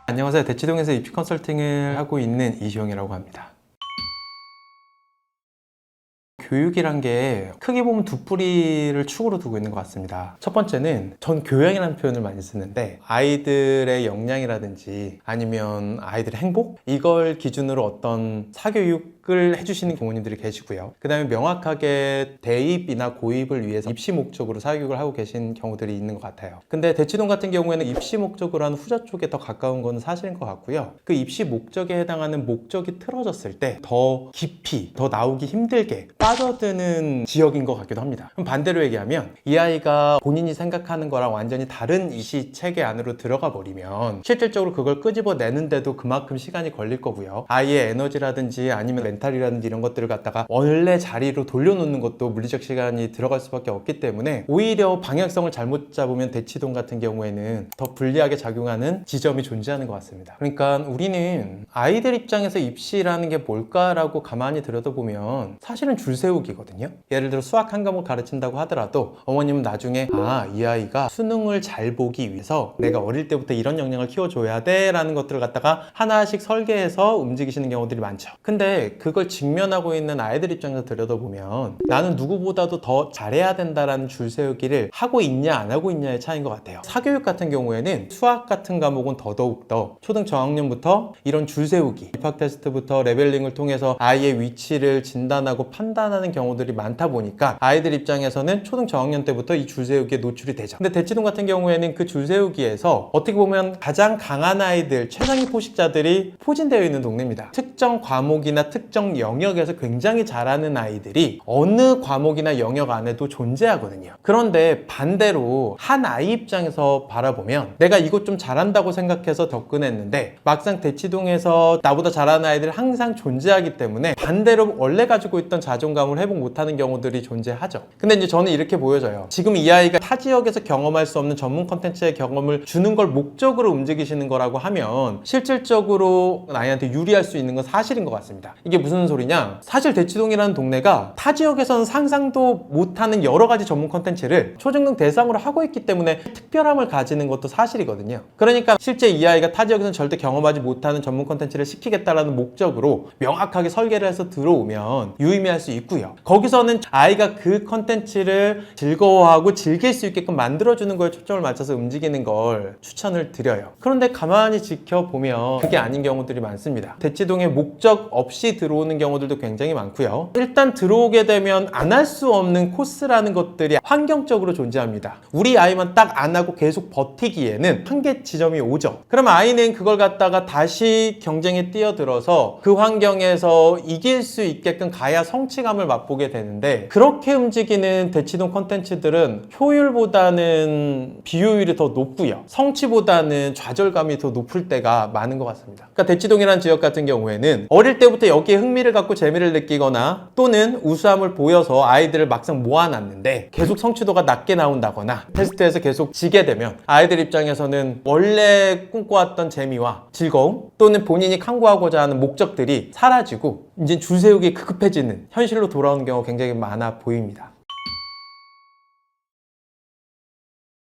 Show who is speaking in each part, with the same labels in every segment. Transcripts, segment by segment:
Speaker 1: 안녕하세요. 대치동에서 입시 컨설팅을 하고 있는 이시용이라고 합니다. 교육이란 게 크게 보면 두 뿌리를 축으로 두고 있는 것 같습니다. 첫 번째는 전 교양이라는 표현을 많이 쓰는데 아이들의 역량이라든지 아니면 아이들의 행복? 이걸 기준으로 어떤 사교육을 해주시는 부모님들이 계시고요. 그 다음에 명확하게 대입이나 고입을 위해서 입시 목적으로 사교육을 하고 계신 경우들이 있는 것 같아요. 근데 대치동 같은 경우에는 입시 목적으로 하는 후자 쪽에 더 가까운 건 사실인 것 같고요. 그 입시 목적에 해당하는 목적이 틀어졌을 때 더 깊이, 더 나오기 힘들게 빠져드는 지역인 것 같기도 합니다. 그럼 반대로 얘기하면 이 아이가 본인이 생각하는 거랑 완전히 다른 입시 체계 안으로 들어가 버리면 실질적으로 그걸 끄집어내는데도 그만큼 시간이 걸릴 거고요. 아이의 에너지라든지 아니면 멘탈이라든지 이런 것들을 갖다가 원래 자리로 돌려놓는 것도 물리적 시간이 들어갈 수밖에 없기 때문에 오히려 방향성을 잘못 잡으면 대치동 같은 경우에는 더 불리하게 작용하는 지점이 존재하는 것 같습니다. 그러니까 우리는 아이들 입장에서 입시라는 게 뭘까라고 가만히 들여다보면 사실은 줄 세우기거든요. 예를 들어 수학 한 과목 가르친다고 하더라도 어머님은 나중에 이 아이가 수능을 잘 보기 위해서 내가 어릴 때부터 이런 역량을 키워줘야 돼 라는 것들을 갖다가 하나씩 설계해서 움직이시는 경우들이 많죠. 근데 그걸 직면하고 있는 아이들 입장에서 들여다보면 나는 누구보다도 더 잘해야 된다라는 줄 세우기를 하고 있냐 안 하고 있냐의 차이인 것 같아요. 사교육 같은 경우에는 수학 같은 과목은 더더욱더 초등 저학년부터 이런 줄 세우기, 입학 테스트부터 레벨링을 통해서 아이의 위치를 진단하고 판단하는 경우들이 많다 보니까 아이들 입장에서는 초등 저학년 때부터 이 줄 세우기에 노출이 되죠. 근데 대치동 같은 경우에는 그 줄 세우기에서 어떻게 보면 가장 강한 아이들, 최상위 포식자들이 포진되어 있는 동네입니다. 특정 과목이나 특정 영역에서 굉장히 잘하는 아이들이 어느 과목이나 영역 안에도 존재하거든요. 그런데 반대로 한 아이 입장에서 바라보면 내가 이것 좀 잘한다고 생각해서 접근했는데 막상 대치동에서 나보다 잘하는 아이들이 항상 존재하기 때문에 반대로 원래 가지고 있던 자존감을 회복 못하는 경우들이 존재하죠. 근데 이제 저는 이렇게 보여져요. 지금 이 아이가 타 지역에서 경험할 수 없는 전문 콘텐츠의 경험을 주는 걸 목적으로 움직이시는 거라고 하면 실질적으로 아이한테 유리할 수 있는 건 사실인 것 같습니다. 이게 무슨 소리냐? 사실 대치동이라는 동네가 타 지역에서는 상상도 못하는 여러 가지 전문 콘텐츠를 초중등 대상으로 하고 있기 때문에 특별함을 가지는 것도 사실이거든요. 그러니까 실제 이 아이가 타 지역에서는 절대 경험하지 못하는 전문 콘텐츠를 시키겠다라는 목적으로 명확하게 설계를 해서 들어오면 유의미할 수 있고요. 거기서는 아이가 그 콘텐츠를 즐거워하고 즐길 수 있게끔 만들어주는 거에 초점을 맞춰서 움직이는 걸 추천을 드려요. 그런데 가만히 지켜보면 그게 아닌 경우들이 많습니다. 대치동에 목적 없이 들어오는 경우들도 굉장히 많고요. 일단 들어오게 되면 안 할 수 없는 코스라는 것들이 환경적으로 존재합니다. 우리 아이만 딱 안 하고 계속 버티기에는 한계 지점이 오죠. 그럼 아이는 그걸 갖다가 다시 경쟁에 뛰어들어서 그 환경에서 이길 수 있게끔 가야 성취감을 맛보게 되는데 그렇게 움직이는 대치동 콘텐츠들은 효율보다는 비효율이 더 높고요. 성취보다는 좌절감이 더 높을 때가 많은 것 같습니다. 그러니까 대치동이라는 지역 같은 경우에는 어릴 때부터 여기에 흥미를 갖고 재미를 느끼거나 또는 우수함을 보여서 아이들을 막상 모아놨는데 계속 성취도가 낮게 나온다거나 테스트에서 계속 지게 되면 아이들 입장에서는 원래 꿈꿔왔던 재미와 즐거움 또는 본인이 강구하고자 하는 목적들이 사라지고 이제 줄 세우기 급급해지는 현실로 돌아오는 경우가 굉장히 많아 보입니다.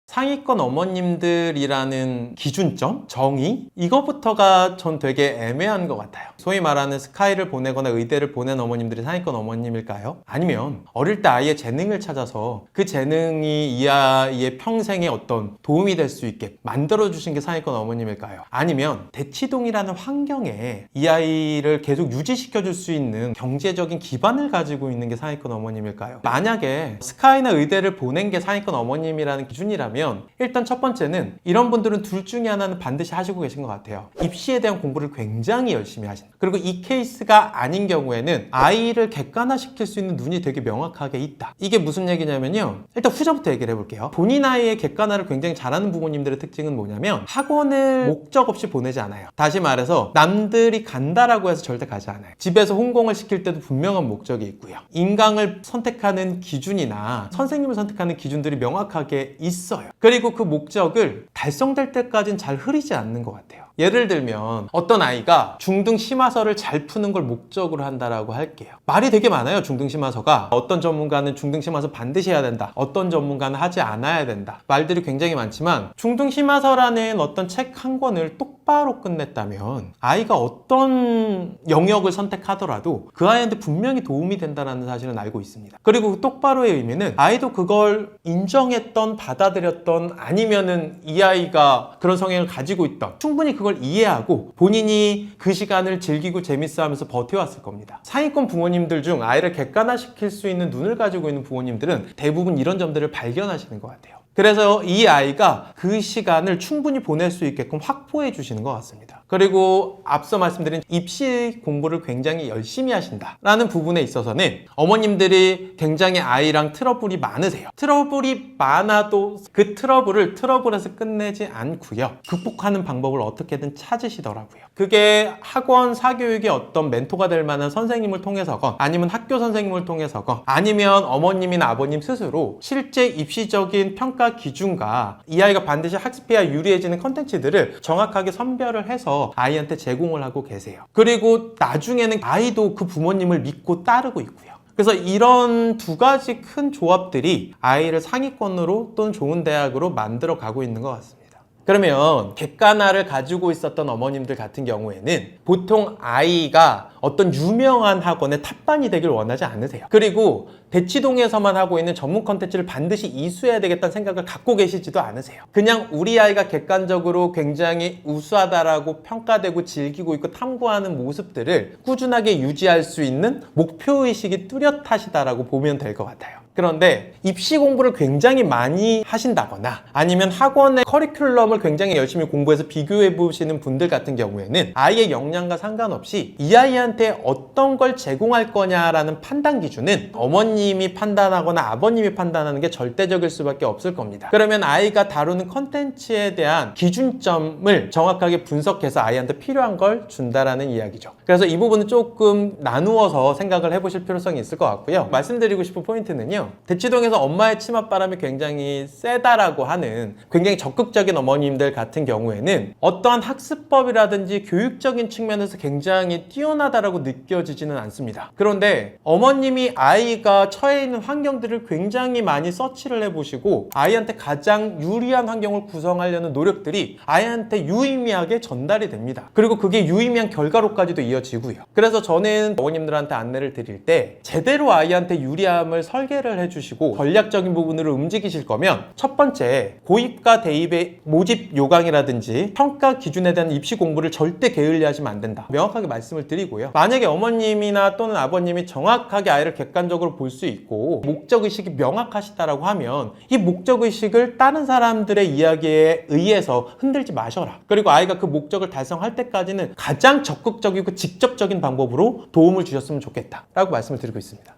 Speaker 1: 상위권 어머님들이라는 기준점, 정의 이거부터가 전 되게 애매한 것 같아요. 소위 말하는 스카이를 보내거나 의대를 보낸 어머님들이 상위권 어머님일까요? 아니면 어릴 때 아이의 재능을 찾아서 그 재능이 이 아이의 평생에 어떤 도움이 될 수 있게 만들어주신 게 상위권 어머님일까요? 아니면 대치동이라는 환경에 이 아이를 계속 유지시켜줄 수 있는 경제적인 기반을 가지고 있는 게 상위권 어머님일까요? 만약에 스카이나 의대를 보낸 게 상위권 어머님이라는 기준이라면 일단 첫 번째는 이런 분들은 둘 중에 하나는 반드시 하시고 계신 것 같아요. 입시에 대한 공부를 굉장히 열심히 하신다. 그리고 이 케이스가 아닌 경우에는 아이를 객관화시킬 수 있는 눈이 되게 명확하게 있다. 이게 무슨 얘기냐면요. 일단 후자부터 얘기를 해볼게요. 본인 아이의 객관화를 굉장히 잘하는 부모님들의 특징은 뭐냐면 학원을 목적 없이 보내지 않아요. 다시 말해서 남들이 간다라고 해서 절대 가지 않아요. 집에서 홍콩을 시킬 때도 분명한 목적이 있고요. 인강을 선택하는 기준이나 선생님을 선택하는 기준들이 명확하게 있어요. 그리고 그 목적을 달성될 때까지는 잘 흐리지 않는 것 같아요. 예를 들면 어떤 아이가 중등 심화서를 잘 푸는 걸 목적으로 한다라고 할게요. 말이 되게 많아요. 중등 심화서가 어떤 전문가는 중등 심화서 반드시 해야 된다, 어떤 전문가는 하지 않아야 된다, 말들이 굉장히 많지만 중등 심화서라는 어떤 책 한 권을 똑바로 끝냈다면 아이가 어떤 영역을 선택하더라도 그 아이한테 분명히 도움이 된다는 사실은 알고 있습니다. 그리고 그 똑바로의 의미는 아이도 그걸 인정했던, 받아들였던, 아니면은 이 아이가 그런 성향을 가지고 있던, 충분히 그걸 이해하고 본인이 그 시간을 즐기고 재밌어 하면서 버텨왔을 겁니다. 상위권 부모님들 중 아이를 객관화시킬 수 있는 눈을 가지고 있는 부모님들은 대부분 이런 점들을 발견하시는 것 같아요. 그래서 이 아이가 그 시간을 충분히 보낼 수 있게끔 확보해 주시는 것 같습니다. 그리고 앞서 말씀드린 입시 공부를 굉장히 열심히 하신다라는 부분에 있어서는 어머님들이 굉장히 아이랑 트러블이 많으세요. 트러블이 많아도 그 트러블을 트러블에서 끝내지 않고요. 극복하는 방법을 어떻게든 찾으시더라고요. 그게 학원 사교육의 어떤 멘토가 될 만한 선생님을 통해서건, 아니면 학교 선생님을 통해서건, 아니면 어머님이나 아버님 스스로 실제 입시적인 평가 기준과 이 아이가 반드시 학습해야 유리해지는 컨텐츠들을 정확하게 선별을 해서 아이한테 제공을 하고 계세요. 그리고 나중에는 아이도 그 부모님을 믿고 따르고 있고요. 그래서 이런 두 가지 큰 조합들이 아이를 상위권으로 또는 좋은 대학으로 만들어 가고 있는 것 같습니다. 그러면 객관화를 가지고 있었던 어머님들 같은 경우에는 보통 아이가 어떤 유명한 학원의 탑반이 되길 원하지 않으세요. 그리고 대치동에서만 하고 있는 전문 컨텐츠를 반드시 이수해야 되겠다는 생각을 갖고 계시지도 않으세요. 그냥 우리 아이가 객관적으로 굉장히 우수하다라고 평가되고 즐기고 있고 탐구하는 모습들을 꾸준하게 유지할 수 있는 목표의식이 뚜렷하시다라고 보면 될 것 같아요. 그런데 입시 공부를 굉장히 많이 하신다거나 아니면 학원의 커리큘럼을 굉장히 열심히 공부해서 비교해 보시는 분들 같은 경우에는 아이의 역량과 상관없이 이 아이한테 어떤 걸 제공할 거냐라는 판단 기준은 어머님이 판단하거나 아버님이 판단하는 게 절대적일 수밖에 없을 겁니다. 그러면 아이가 다루는 컨텐츠에 대한 기준점을 정확하게 분석해서 아이한테 필요한 걸 준다라는 이야기죠. 그래서 이 부분은 조금 나누어서 생각을 해보실 필요성이 있을 것 같고요. 말씀드리고 싶은 포인트는요, 대치동에서 엄마의 치맛바람이 굉장히 세다라고 하는 굉장히 적극적인 어머님들 같은 경우에는 어떠한 학습법이라든지 교육적인 측면에서 굉장히 뛰어나다라고 느껴지지는 않습니다. 그런데 어머님이 아이가 처해 있는 환경들을 굉장히 많이 서치를 해보시고 아이한테 가장 유리한 환경을 구성하려는 노력들이 아이한테 유의미하게 전달이 됩니다. 그리고 그게 유의미한 결과로까지도 이어지고요. 그래서 저는 어머님들한테 안내를 드릴 때 제대로 아이한테 유리함을 설계를 해주시고 전략적인 부분으로 움직이실 거면 첫 번째, 고입과 대입의 모집 요강이라든지 평가 기준에 대한 입시 공부를 절대 게을리하시면 안 된다, 명확하게 말씀을 드리고요. 만약에 어머님이나 또는 아버님이 정확하게 아이를 객관적으로 볼 수 있고 목적의식이 명확하시다라고 하면 이 목적의식을 다른 사람들의 이야기에 의해서 흔들지 마셔라. 그리고 아이가 그 목적을 달성할 때까지는 가장 적극적이고 직접적인 방법으로 도움을 주셨으면 좋겠다 라고 말씀을 드리고 있습니다.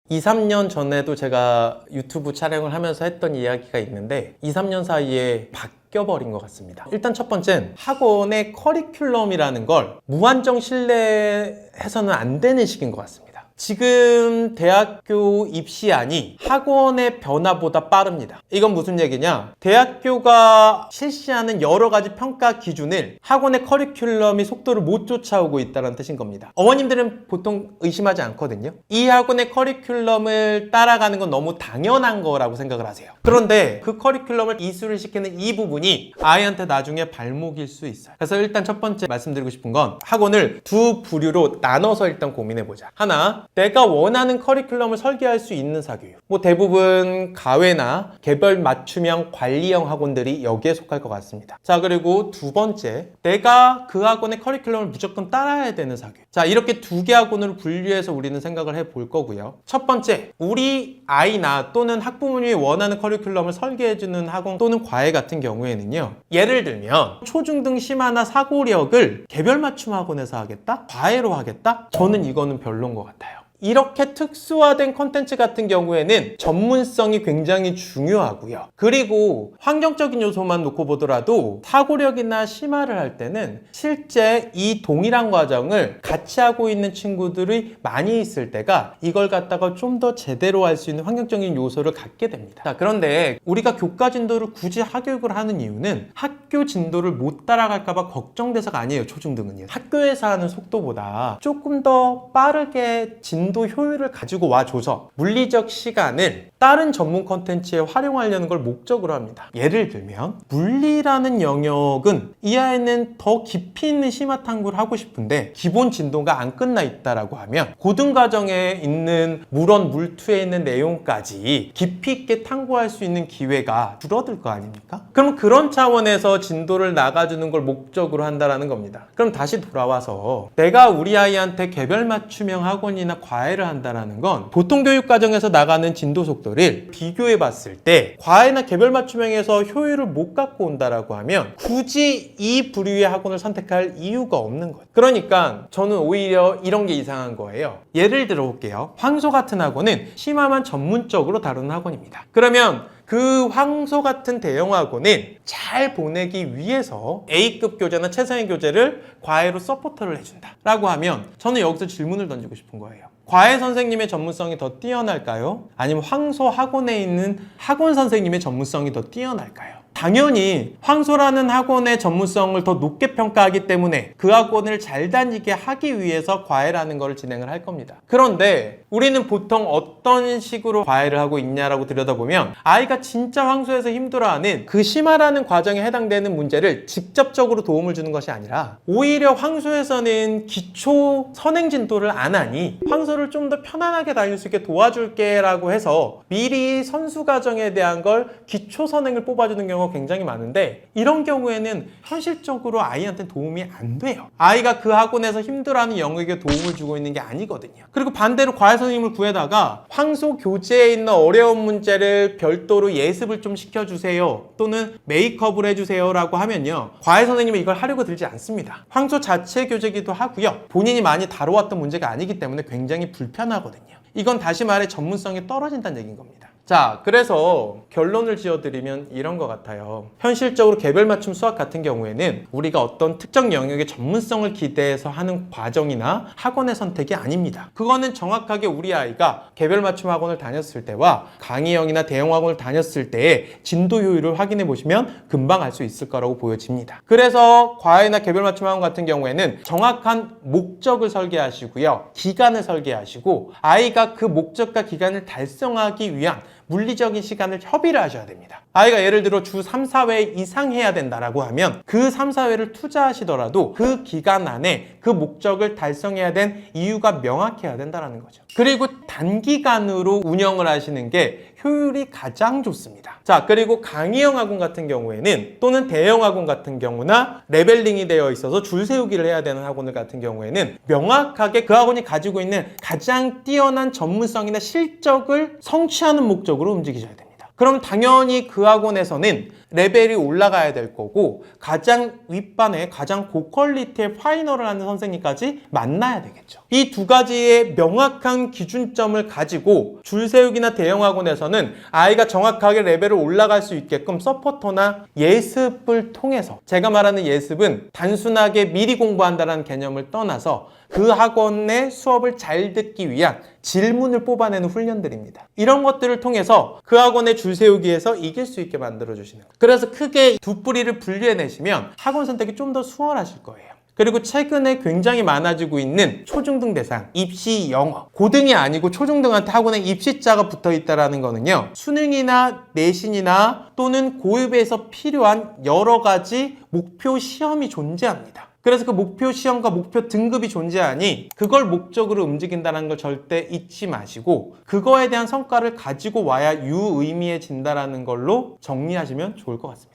Speaker 1: 2, 3년 전에도 제가 유튜브 촬영을 하면서 했던 이야기가 있는데 2, 3년 사이에 바뀌어버린 것 같습니다. 일단 첫 번째는 학원의 커리큘럼이라는 걸 무한정 신뢰해서는 안 되는 시기인 것 같습니다. 지금 대학교 입시안이 학원의 변화보다 빠릅니다. 이건 무슨 얘기냐? 대학교가 실시하는 여러 가지 평가 기준을 학원의 커리큘럼이 속도를 못 쫓아오고 있다는 뜻인 겁니다. 어머님들은 보통 의심하지 않거든요. 이 학원의 커리큘럼을 따라가는 건 너무 당연한 거라고 생각을 하세요. 그런데 그 커리큘럼을 이수를 시키는 이 부분이 아이한테 나중에 발목일 수 있어요. 그래서 일단 첫 번째 말씀드리고 싶은 건 학원을 두 부류로 나눠서 일단 고민해보자. 하나, 내가 원하는 커리큘럼을 설계할 수 있는 사교육. 대부분 가외나 개별 맞춤형 관리형 학원들이 여기에 속할 것 같습니다. 자, 그리고 두 번째, 내가 그 학원의 커리큘럼을 무조건 따라야 되는 사교육. 자, 이렇게 두 개 학원으로 분류해서 우리는 생각을 해볼 거고요. 첫 번째, 우리 아이나 또는 학부모님이 원하는 커리큘럼을 설계해주는 학원 또는 과외 같은 경우에는요, 예를 들면 초중등 심화나 사고력을 개별 맞춤 학원에서 하겠다? 과외로 하겠다? 저는 이거는 별로인 것 같아요. 이렇게 특수화된 콘텐츠 같은 경우에는 전문성이 굉장히 중요하고요. 그리고 환경적인 요소만 놓고 보더라도 사고력이나 심화를 할 때는 실제 이 동일한 과정을 같이 하고 있는 친구들이 많이 있을 때가 이걸 갖다가 좀 더 제대로 할 수 있는 환경적인 요소를 갖게 됩니다. 자, 그런데 우리가 교과 진도를 굳이 하교육을 하는 이유는 학교 진도를 못 따라갈까봐 걱정돼서가 아니에요. 초중등은요. 학교에서 하는 속도보다 조금 더 빠르게 진도 효율을 가지고 와줘서 물리적 시간을 다른 전문 콘텐츠에 활용하려는 걸 목적으로 합니다. 예를 들면 물리라는 영역은 이 아이는 더 깊이 있는 심화 탐구를 하고 싶은데 기본 진도가 안 끝나 있다라고 하면 고등과정에 있는 물원 물투에 있는 내용까지 깊이 있게 탐구할 수 있는 기회가 줄어들 거 아닙니까? 그럼 그런 차원에서 진도를 나가주는 걸 목적으로 한다라는 겁니다. 그럼 다시 돌아와서 내가 우리 아이한테 개별 맞춤형 학원이나 과외를 한다라는 건 보통 교육 과정에서 나가는 진도 속도를 비교해 봤을 때 과외나 개별 맞춤형에서 효율을 못 갖고 온다라고 하면 굳이 이 부류의 학원을 선택할 이유가 없는 거예요. 그러니까 저는 오히려 이런 게 이상한 거예요. 예를 들어 볼게요. 황소 같은 학원은 심화만 전문적으로 다루는 학원입니다. 그러면 그 황소 같은 대형 학원은 잘 보내기 위해서 A급 교재나 최상의 교재를 과외로 서포터를 해준다 라고 하면 저는 여기서 질문을 던지고 싶은 거예요. 과외 선생님의 전문성이 더 뛰어날까요? 아니면 황소 학원에 있는 학원 선생님의 전문성이 더 뛰어날까요? 당연히 황소라는 학원의 전문성을 더 높게 평가하기 때문에 그 학원을 잘 다니게 하기 위해서 과외라는 걸 진행을 할 겁니다. 그런데 우리는 보통 어떤 식으로 과외를 하고 있냐라고 들여다보면 아이가 진짜 황소에서 힘들어하는 그 심화라는 과정에 해당되는 문제를 직접적으로 도움을 주는 것이 아니라 오히려 황소에서는 기초 선행 진도를 안 하니 황소를 좀 더 편안하게 다닐 수 있게 도와줄게 라고 해서 미리 선수 과정에 대한 걸 기초 선행을 뽑아주는 경우가 굉장히 많은데 이런 경우에는 현실적으로 아이한테 도움이 안 돼요. 아이가 그 학원에서 힘들어하는 영역에 도움을 주고 있는 게 아니거든요. 그리고 반대로 과외 선생님을 구해다가 황소 교재에 있는 어려운 문제를 별도로 예습을 좀 시켜주세요 또는 메이크업을 해주세요 라고 하면요 과외 선생님은 이걸 하려고 들지 않습니다. 황소 자체 교재기도 하고요 본인이 많이 다뤄왔던 문제가 아니기 때문에 굉장히 불편하거든요. 이건 다시 말해 전문성이 떨어진다는 얘기인 겁니다. 자, 그래서 결론을 지어드리면 이런 것 같아요. 현실적으로 개별 맞춤 수학 같은 경우에는 우리가 어떤 특정 영역의 전문성을 기대해서 하는 과정이나 학원의 선택이 아닙니다. 그거는 정확하게 우리 아이가 개별 맞춤 학원을 다녔을 때와 강의형이나 대형 학원을 다녔을 때의 진도 효율을 확인해 보시면 금방 알 수 있을 거라고 보여집니다. 그래서 과외나 개별 맞춤 학원 같은 경우에는 정확한 목적을 설계하시고요. 기간을 설계하시고 아이가 그 목적과 기간을 달성하기 위한 물리적인 시간을 협의를 하셔야 됩니다. 아이가 예를 들어 주 3, 4회 이상 해야 된다라고 하면 그 3, 4회를 투자하시더라도 그 기간 안에 그 목적을 달성해야 된 이유가 명확해야 된다는 거죠. 그리고 단기간으로 운영을 하시는 게 효율이 가장 좋습니다. 자, 그리고 강의형 학원 같은 경우에는 또는 대형 학원 같은 경우나 레벨링이 되어 있어서 줄 세우기를 해야 되는 학원들 같은 경우에는 명확하게 그 학원이 가지고 있는 가장 뛰어난 전문성이나 실적을 성취하는 목적으로 움직이셔야 됩니다. 그럼 당연히 그 학원에서는 레벨이 올라가야 될 거고 가장 윗반에 가장 고퀄리티의 파이널을 하는 선생님까지 만나야 되겠죠. 이 두 가지의 명확한 기준점을 가지고 줄세우기나 대형 학원에서는 아이가 정확하게 레벨을 올라갈 수 있게끔 서포터나 예습을 통해서 제가 말하는 예습은 단순하게 미리 공부한다는 개념을 떠나서 그 학원의 수업을 잘 듣기 위한 질문을 뽑아내는 훈련들입니다. 이런 것들을 통해서 그 학원의 줄 세우기에서 이길 수 있게 만들어주시는 거예요. 그래서 크게 두 뿌리를 분리해내시면 학원 선택이 좀 더 수월하실 거예요. 그리고 최근에 굉장히 많아지고 있는 초중등 대상, 입시 영어. 고등이 아니고 초중등한테 학원에 입시자가 붙어 있다는 거는요. 수능이나 내신이나 또는 고입에서 필요한 여러 가지 목표 시험이 존재합니다. 그래서 그 목표 시험과 목표 등급이 존재하니 그걸 목적으로 움직인다는 걸 절대 잊지 마시고 그거에 대한 성과를 가지고 와야 유의미해진다는 걸로 정리하시면 좋을 것 같습니다.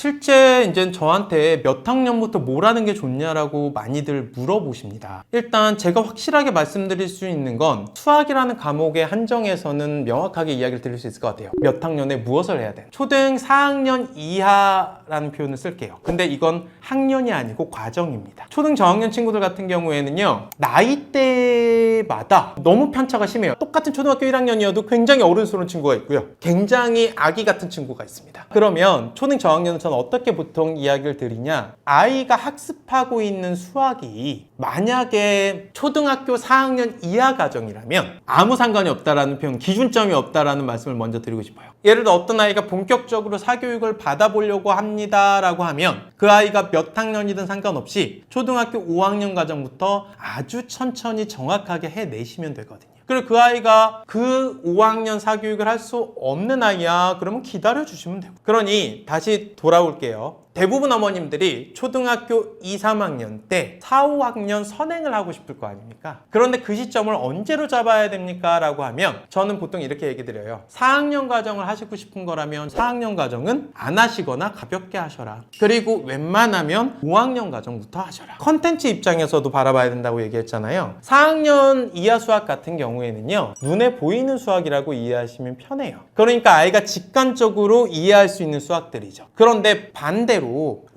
Speaker 1: 실제 이제 저한테 몇 학년부터 뭘 하는 게 좋냐라고 많이들 물어보십니다. 일단 제가 확실하게 말씀드릴 수 있는 건 수학이라는 과목의 한정에서는 명확하게 이야기를 드릴 수 있을 것 같아요. 몇 학년에 무엇을 해야 돼? 초등 4학년 이하라는 표현을 쓸게요. 근데 이건 학년이 아니고 과정입니다. 초등 저학년 친구들 같은 경우에는요, 나이대마다 너무 편차가 심해요. 똑같은 초등학교 1학년이어도 굉장히 어른스러운 친구가 있고요, 굉장히 아기 같은 친구가 있습니다. 그러면 초등 저학년은 저는 어떻게 보통 이야기를 드리냐, 아이가 학습하고 있는 수학이 만약에 초등학교 4학년 이하 과정이라면 아무 상관이 없다라는 표현, 기준점이 없다라는 말씀을 먼저 드리고 싶어요. 예를 들어 어떤 아이가 본격적으로 사교육을 받아보려고 합니다 라고 하면 그 아이가 몇 학년이든 상관없이 초등학교 5학년 과정부터 아주 천천히 정확하게 해내시면 되거든요. 그리고 그 아이가 그 5학년 사교육을 할 수 없는 아이야, 그러면 기다려 주시면 되고. 그러니 다시 돌아올게요. 대부분 어머님들이 초등학교 2, 3학년 때 4, 5학년 선행을 하고 싶을 거 아닙니까? 그런데 그 시점을 언제로 잡아야 됩니까? 라고 하면 저는 보통 이렇게 얘기 드려요. 4학년 과정을 하시고 싶은 거라면 4학년 과정은 안 하시거나 가볍게 하셔라. 그리고 웬만하면 5학년 과정부터 하셔라. 컨텐츠 입장에서도 바라봐야 된다고 얘기했잖아요. 4학년 이하 수학 같은 경우에는요, 눈에 보이는 수학이라고 이해하시면 편해요. 그러니까 아이가 직관적으로 이해할 수 있는 수학들이죠. 그런데 반대로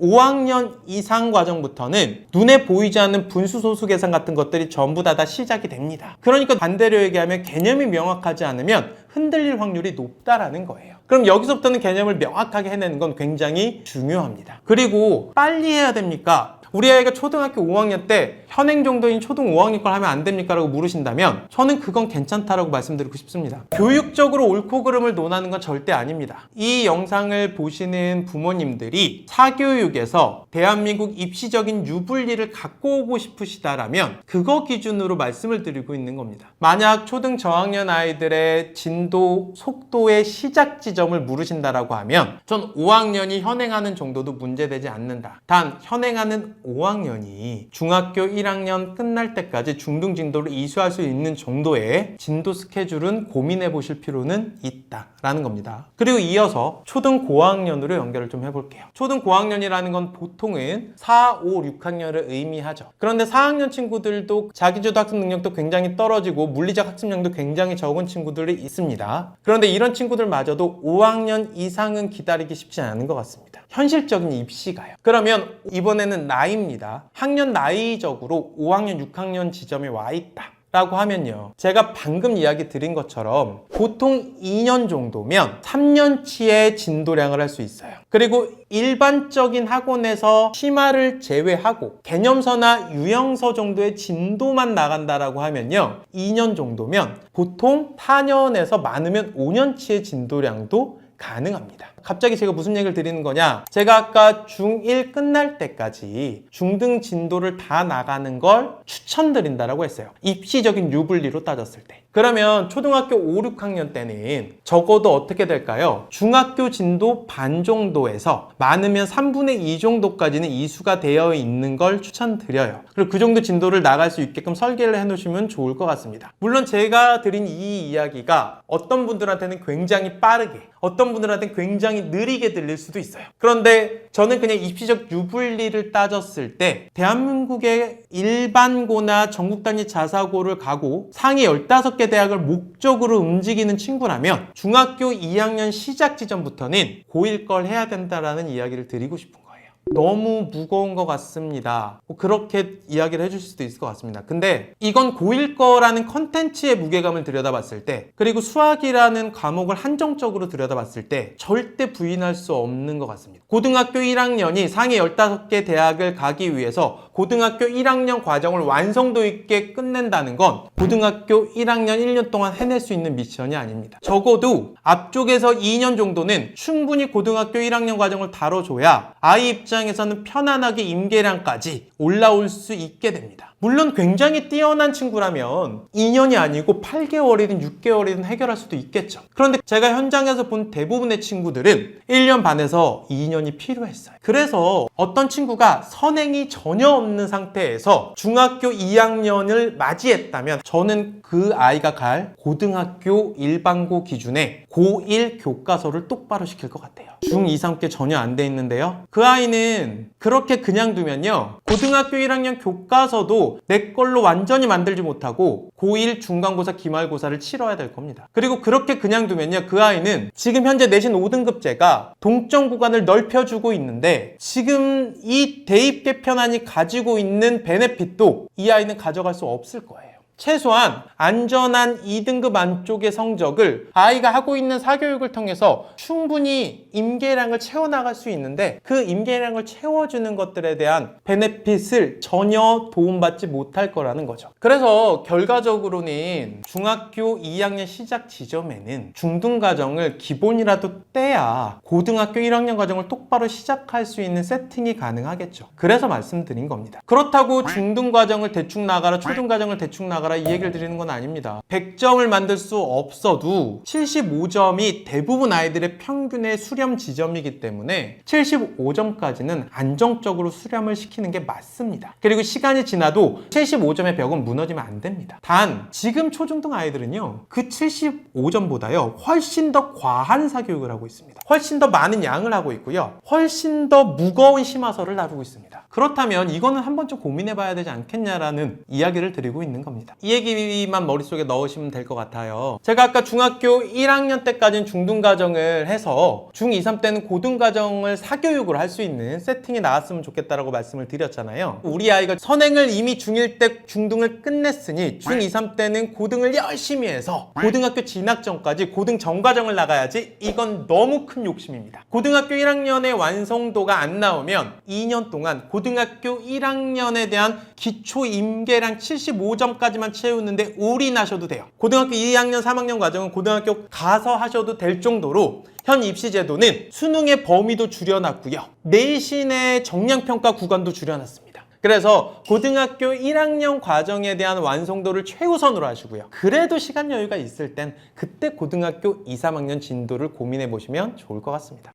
Speaker 1: 5학년 이상 과정부터는 눈에 보이지 않는 분수 소수 계산 같은 것들이 전부 다 시작이 됩니다. 그러니까 반대로 얘기하면 개념이 명확하지 않으면 흔들릴 확률이 높다라는 거예요. 그럼 여기서부터는 개념을 명확하게 해내는 건 굉장히 중요합니다. 그리고 빨리 해야 됩니까? 우리 아이가 초등학교 5학년 때 현행 정도인 초등 5학년 걸 하면 안 됩니까? 라고 물으신다면 저는 그건 괜찮다라고 말씀드리고 싶습니다. 교육적으로 옳고 그름을 논하는 건 절대 아닙니다. 이 영상을 보시는 부모님들이 사교육에서 대한민국 입시적인 유불리를 갖고 오고 싶으시다라면 그거 기준으로 말씀을 드리고 있는 겁니다. 만약 초등 저학년 아이들의 진도, 속도의 시작 지점을 물으신다라고 하면 전 5학년이 현행하는 정도도 문제되지 않는다. 단 현행하는 5학년이 중학교 1학년 끝날 때까지 중등 진도를 이수할 수 있는 정도의 진도 스케줄은 고민해 보실 필요는 있다라는 겁니다. 그리고 이어서 초등 고학년으로 연결을 좀 해볼게요. 초등 고학년이라는 건 보통은 4, 5, 6학년을 의미하죠. 그런데 4학년 친구들도 자기주도 학습 능력도 굉장히 떨어지고 물리적 학습량도 굉장히 적은 친구들이 있습니다. 그런데 이런 친구들마저도 5학년 이상은 기다리기 쉽지 않은 것 같습니다. 현실적인 입시가요. 그러면 이번에는 나이입니다. 학년 나이적으로 5학년, 6학년 지점에 와 있다 라고 하면요, 제가 방금 이야기 드린 것처럼 보통 2년 정도면 3년치의 진도량을 할 수 있어요. 그리고 일반적인 학원에서 심화를 제외하고 개념서나 유형서 정도의 진도만 나간다라고 하면요, 2년 정도면 보통 4년에서 많으면 5년치의 진도량도 가능합니다. 갑자기 제가 무슨 얘기를 드리는 거냐, 제가 아까 중1 끝날 때까지 중등 진도를 다 나가는 걸 추천드린다라고 했어요. 입시적인 유불리로 따졌을 때. 그러면 초등학교 5, 6학년 때는 적어도 어떻게 될까요? 중학교 진도 반 정도에서 많으면 3분의 2 정도까지는 이수가 되어 있는 걸 추천드려요. 그리고 그 정도 진도를 나갈 수 있게끔 설계를 해놓으시면 좋을 것 같습니다. 물론 제가 드린 이 이야기가 어떤 분들한테는 굉장히 빠르게, 어떤 분들한테는 굉장히 느리게 들릴 수도 있어요. 그런데 저는 그냥 입시적 유불리를 따졌을 때 대한민국의 일반고나 전국 단위 자사고를 가고 상위 15개 대학을 목적으로 움직이는 친구라면 중학교 2학년 시작 지점부터는 고1 걸 해야 된다라는 이야기를 드리고 싶은 거예요. 너무 무거운 것 같습니다. 그렇게 이야기를 해주실 수도 있을 것 같습니다. 근데 이건 고1 거라는 컨텐츠의 무게감을 들여다봤을 때, 그리고 수학이라는 과목을 한정적으로 들여다봤을 때 절대 부인할 수 없는 것 같습니다. 고등학교 1학년이 상위 15개 대학을 가기 위해서 고등학교 1학년 과정을 완성도 있게 끝낸다는 건 고등학교 1학년 1년 동안 해낼 수 있는 미션이 아닙니다. 적어도 앞쪽에서 2년 정도는 충분히 고등학교 1학년 과정을 다뤄줘야 아이 입장에서 입장에서는 편안하게 임계량까지 올라올 수 있게 됩니다. 물론 굉장히 뛰어난 친구라면 2년이 아니고 8개월이든 6개월이든 해결할 수도 있겠죠. 그런데 제가 현장에서 본 대부분의 친구들은 1년 반에서 2년이 필요했어요. 그래서 어떤 친구가 선행이 전혀 없는 상태에서 중학교 2학년을 맞이했다면 저는 그 아이가 갈 고등학교 일반고 기준의 고1 교과서를 똑바로 시킬 것 같아요. 중2, 3께 전혀 안 돼 있는데요. 그 아이는 그렇게 그냥 두면요, 고등학교 1학년 교과서도 내 걸로 완전히 만들지 못하고 고1 중간고사, 기말고사를 치러야 될 겁니다. 그리고 그렇게 그냥 두면요, 그 아이는 지금 현재 내신 5등급제가 동점 구간을 넓혀주고 있는데 지금 이 대입 개편안이 가지고 있는 베네핏도 이 아이는 가져갈 수 없을 거예요. 최소한 안전한 2등급 안쪽의 성적을 아이가 하고 있는 사교육을 통해서 충분히 임계량을 채워나갈 수 있는데 그 임계량을 채워주는 것들에 대한 베네핏을 전혀 도움받지 못할 거라는 거죠. 그래서 결과적으로는 중학교 2학년 시작 지점에는 중등과정을 기본이라도 떼야 고등학교 1학년 과정을 똑바로 시작할 수 있는 세팅이 가능하겠죠. 그래서 말씀드린 겁니다. 그렇다고 중등과정을 대충 나가라, 초등과정을 대충 나가라 이 얘기를 드리는 건 아닙니다. 100점을 만들 수 없어도 75점이 대부분 아이들의 평균의 수렴 지점이기 때문에 75점까지는 안정적으로 수렴을 시키는 게 맞습니다. 그리고 시간이 지나도 75점의 벽은 무너지면 안 됩니다. 단 지금 초중등 아이들은요, 그 75점보다요 훨씬 더 과한 사교육을 하고 있습니다. 훨씬 더 많은 양을 하고 있고요, 훨씬 더 무거운 심화서를 다루고 있습니다. 그렇다면 이거는 한번 좀 고민해 봐야 되지 않겠냐라는 이야기를 드리고 있는 겁니다. 이 얘기만 머릿속에 넣으시면 될 것 같아요. 제가 아까 중학교 1학년 때까지는 중등과정을 해서 중2, 3 때는 고등과정을 사교육을 할 수 있는 세팅이 나왔으면 좋겠다라고 말씀을 드렸잖아요. 우리 아이가 선행을 이미 중1 때 중등을 끝냈으니 중2, 3 때는 고등을 열심히 해서 고등학교 진학 전까지 고등 전과정을 나가야지, 이건 너무 큰 욕심입니다. 고등학교 1학년의 완성도가 안 나오면 2년 동안 고등학교 1학년에 대한 기초 임계량 75점까지만 채우는데 올인하셔도 돼요. 고등학교 2학년, 3학년 과정은 고등학교 가서 하셔도 될 정도로 현 입시제도는 수능의 범위도 줄여놨고요, 내신의 정량평가 구간도 줄여놨습니다. 그래서 고등학교 1학년 과정에 대한 완성도를 최우선으로 하시고요, 그래도 시간 여유가 있을 땐 그때 고등학교 2, 3학년 진도를 고민해 보시면 좋을 것 같습니다.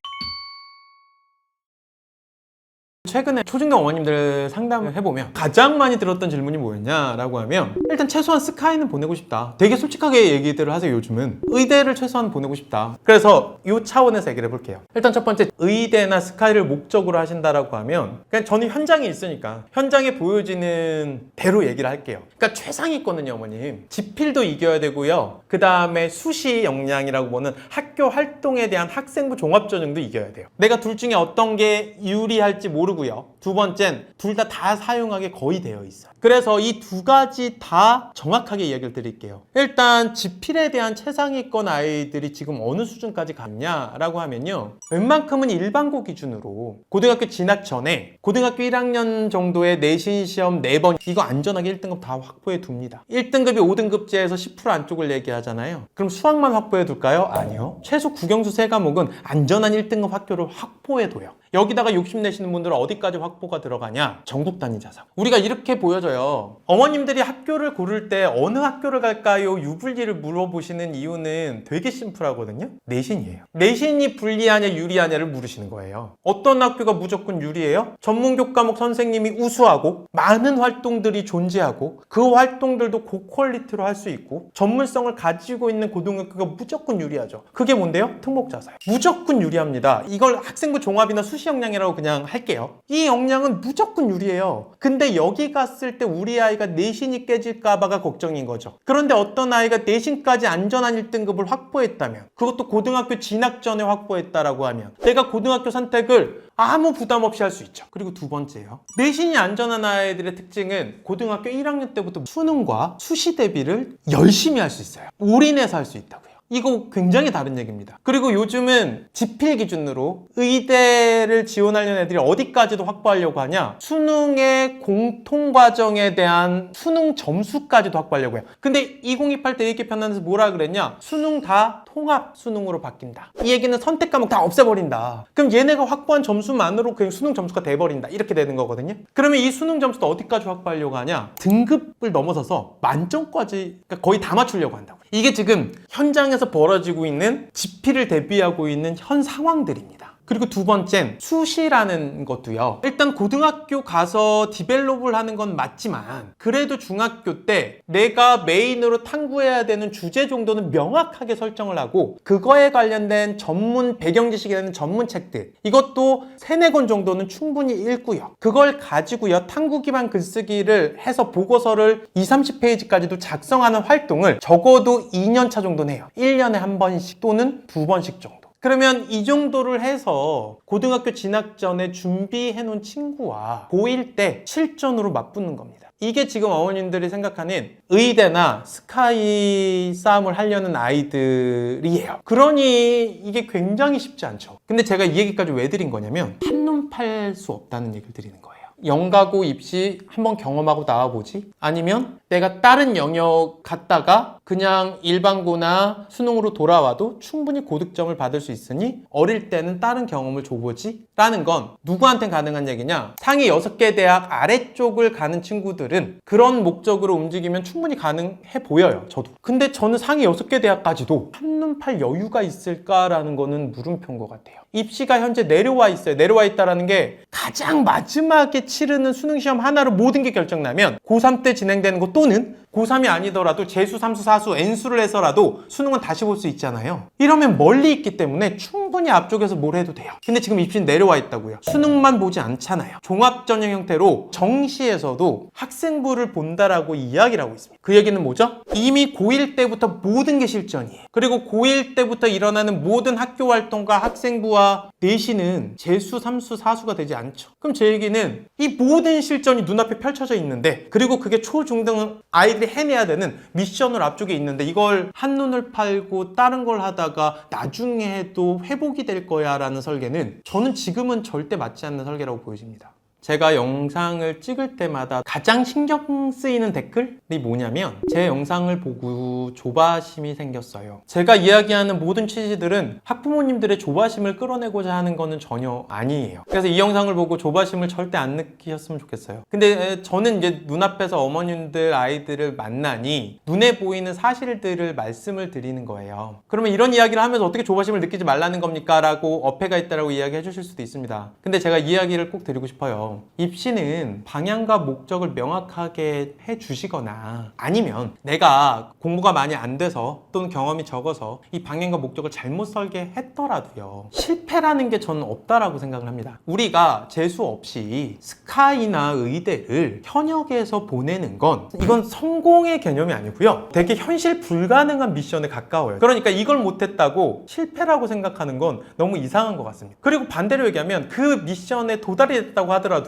Speaker 1: 최근에 초중등 어머님들 상담을 해보면 가장 많이 들었던 질문이 뭐였냐라고 하면, 일단 최소한 스카이는 보내고 싶다. 되게 솔직하게 얘기들을 하세요. 요즘은 의대를 최소한 보내고 싶다. 그래서 이 차원에서 얘기를 해볼게요. 일단 첫 번째, 의대나 스카이를 목적으로 하신다라고 하면 그냥 저는 현장에 있으니까 현장에 보여지는 대로 얘기를 할게요. 그러니까 최상위권은요, 어머님, 지필도 이겨야 되고요, 그 다음에 수시 역량이라고 보는 학교 활동에 대한 학생부 종합전형도 이겨야 돼요. 내가 둘 중에 어떤 게 유리할지 모르고 두 번째는 둘 다 사용하게 거의 되어 있어요. 그래서 이 두 가지 다 정확하게 이야기를 드릴게요. 일단 지필에 대한 최상위권 아이들이 지금 어느 수준까지 갔냐라고 하면요, 웬만큼은 일반고 기준으로 고등학교 진학 전에 고등학교 1학년 정도의 내신 시험 4번 이거 안전하게 1등급 다 확보해 둡니다. 1등급이 5등급제에서 10% 안쪽을 얘기하잖아요. 그럼 수학만 확보해 둘까요? 아니요. 최소 국영수 3과목은 안전한 1등급 학교를 확보해 둬요. 여기다가 욕심내시는 분들은 어디까지 확보가 들어가냐? 전국 단위 자사. 우리가 이렇게 보여져요. 어머님들이 학교를 고를 때 어느 학교를 갈까요? 유불리를 물어보시는 이유는 되게 심플하거든요. 내신이에요. 내신이 불리하냐 유리하냐를 물으시는 거예요. 어떤 학교가 무조건 유리해요? 전문교과목 선생님이 우수하고 많은 활동들이 존재하고 그 활동들도 고퀄리티로 할 수 있고 전문성을 가지고 있는 고등학교가 무조건 유리하죠. 그게 뭔데요? 특목자사요. 무조건 유리합니다. 이걸 학생부 종합이나 수시 역량이라고 그냥 할게요. 이 역량은 무조건 유리해요. 근데 여기 갔을 때 우리 아이가 내신이 깨질까봐가 걱정인 거죠. 그런데 어떤 아이가 내신까지 안전한 1등급을 확보했다면, 그것도 고등학교 진학 전에 확보했다라고 하면 내가 고등학교 선택을 아무 부담 없이 할 수 있죠. 그리고 두 번째요, 내신이 안전한 아이들의 특징은 고등학교 1학년 때부터 수능과 수시 대비를 열심히 할 수 있어요. 올인해서 할 수 있다고요. 이거 굉장히 다른 얘기입니다. 그리고 요즘은 지필 기준으로 의대를 지원하려는 애들이 어디까지도 확보하려고 하냐? 수능의 공통과정에 대한 수능 점수까지도 확보하려고 해요. 근데 2028 대입 개편안에서 뭐라 그랬냐? 수능 다 통합 수능으로 바뀐다. 이 얘기는 선택 과목 다 없애버린다. 그럼 얘네가 확보한 점수만으로 그냥 수능 점수가 돼버린다. 이렇게 되는 거거든요. 그러면 이 수능 점수도 어디까지 확보하려고 하냐? 등급을 넘어서서 만점까지, 그러니까 거의 다 맞추려고 한다고. 이게 지금 현장에서 벌어지고 있는 지필을 대비하고 있는 현 상황들입니다. 그리고 두 번째는 수시라는 것도요. 일단 고등학교 가서 디벨롭을 하는 건 맞지만 그래도 중학교 때 내가 메인으로 탐구해야 되는 주제 정도는 명확하게 설정을 하고 그거에 관련된 전문 배경 지식이 되는 전문 책들 이것도 3-4권 정도는 충분히 읽고요. 그걸 가지고요. 탐구 기반 글쓰기를 해서 보고서를 20-30페이지까지도 작성하는 활동을 적어도 2년차 정도는 해요. 1년에 한 번씩 또는 2번씩 정도. 그러면 이 정도를 해서 고등학교 진학 전에 준비해 놓은 친구와 고1 때 실전으로 맞붙는 겁니다. 이게 지금 어머님들이 생각하는 의대나 스카이 싸움을 하려는 아이들이에요. 그러니 이게 굉장히 쉽지 않죠. 근데 제가 이 얘기까지 왜 드린 거냐면 한눈 팔 수 없다는 얘기를 드리는 거예요. 영가고 입시 한번 경험하고 나와보지? 아니면 내가 다른 영역 갔다가 그냥 일반고나 수능으로 돌아와도 충분히 고득점을 받을 수 있으니 어릴 때는 다른 경험을 줘보지? 라는 건 누구한테 가능한 얘기냐? 상위 6개 대학 아래쪽을 가는 친구들은 그런 목적으로 움직이면 충분히 가능해 보여요. 저도. 근데 저는 상위 6개 대학까지도 한눈 팔 여유가 있을까라는 거는 물음표인 것 같아요. 입시가 현재 내려와 있어요. 내려와 있다라는 게 가장 마지막에 치르는 수능시험 하나로 모든 게 결정나면 고3 때 진행되는 거 또는 고3이 아니더라도 재수, 삼수, 사수, N수를 해서라도 수능은 다시 볼 수 있잖아요. 이러면 멀리 있기 때문에 충분히 앞쪽에서 뭘 해도 돼요. 근데 지금 입시는 내려와 있다고요. 수능만 보지 않잖아요. 종합전형 형태로 정시에서도 학생부를 본다라고 이야기를 하고 있습니다. 그 얘기는 뭐죠? 이미 고1 때부터 모든 게 실전이에요. 그리고 고1 때부터 일어나는 모든 학교 활동과 학생부와 내신은 재수, 삼수, 사수가 되지 않죠. 그럼 제 얘기는 이 모든 실전이 눈앞에 펼쳐져 있는데 그리고 그게 초중등 아이들이 해내야 되는 미션을 앞쪽에 있는데 이걸 한눈을 팔고 다른 걸 하다가 나중에 해도 회복이 될 거야 라는 설계는 저는 지금은 절대 맞지 않는 설계라고 보여집니다. 제가 영상을 찍을 때마다 가장 신경 쓰이는 댓글이 뭐냐면 제 영상을 보고 조바심이 생겼어요. 제가 이야기하는 모든 취지들은 학부모님들의 조바심을 끌어내고자 하는 거는 전혀 아니에요. 그래서 이 영상을 보고 조바심을 절대 안 느끼셨으면 좋겠어요. 근데 저는 이제 눈앞에서 어머님들 아이들을 만나니 눈에 보이는 사실들을 말씀을 드리는 거예요. 그러면 이런 이야기를 하면서 어떻게 조바심을 느끼지 말라는 겁니까? 라고 어폐가 있다라고 이야기해 주실 수도 있습니다. 근데 제가 이야기를 꼭 드리고 싶어요. 입시는 방향과 목적을 명확하게 해주시거나 아니면 내가 공부가 많이 안 돼서 또는 경험이 적어서 이 방향과 목적을 잘못 설계했더라도요. 실패라는 게 저는 없다라고 생각을 합니다. 우리가 재수 없이 스카이나 의대를 현역에서 보내는 건 이건 성공의 개념이 아니고요. 되게 현실 불가능한 미션에 가까워요. 그러니까 이걸 못했다고 실패라고 생각하는 건 너무 이상한 것 같습니다. 그리고 반대로 얘기하면 그 미션에 도달이 됐다고 하더라도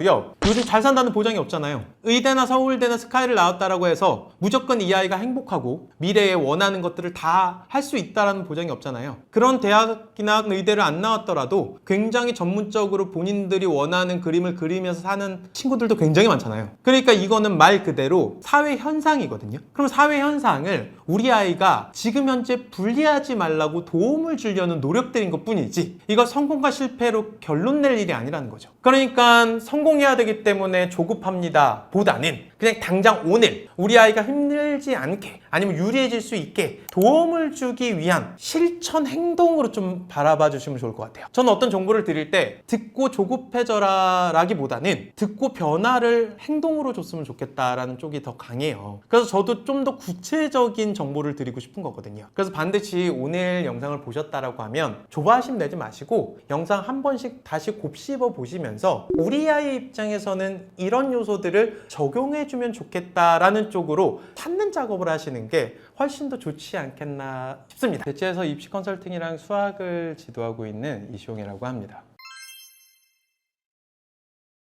Speaker 1: 요즘 잘 산다는 보장이 없잖아요. 의대나 서울대나 스카이를 나왔다라고 해서 무조건 이 아이가 행복하고 미래에 원하는 것들을 다 할 수 있다라는 보장이 없잖아요. 그런 대학이나 의대를 안 나왔더라도 굉장히 전문적으로 본인들이 원하는 그림을 그리면서 사는 친구들도 굉장히 많잖아요. 그러니까 이거는 말 그대로 사회 현상이거든요. 그럼 사회 현상을 우리 아이가 지금 현재 분리하지 말라고 도움을 주려는 노력들인 것 뿐이지 이거 성공과 실패로 결론 낼 일이 아니라는 거죠. 그러니까 성공해야 되기 때문에 조급합니다 보다는 그냥 당장 오늘 우리 아이가 힘들지 않게 아니면 유리해질 수 있게 도움을 주기 위한 실천 행동으로 좀 바라봐 주시면 좋을 것 같아요. 저는 어떤 정보를 드릴 때 듣고 조급해져라 라기보다는 듣고 변화를 행동으로 줬으면 좋겠다라는 쪽이 더 강해요. 그래서 저도 좀 더 구체적인 정보를 드리고 싶은 거거든요. 그래서 반드시 오늘 영상을 보셨다라고 하면 조바심 내지 마시고 영상 한 번씩 다시 곱씹어 보시면서 우리 아이 입장에서는 이런 요소들을 적용해주면 좋겠다라는 쪽으로 찾는 작업을 하시는 게 훨씬 더 좋지 않겠나 싶습니다. 대체해서 입시 컨설팅이랑 수학을 지도하고 있는 이시용이라고 합니다.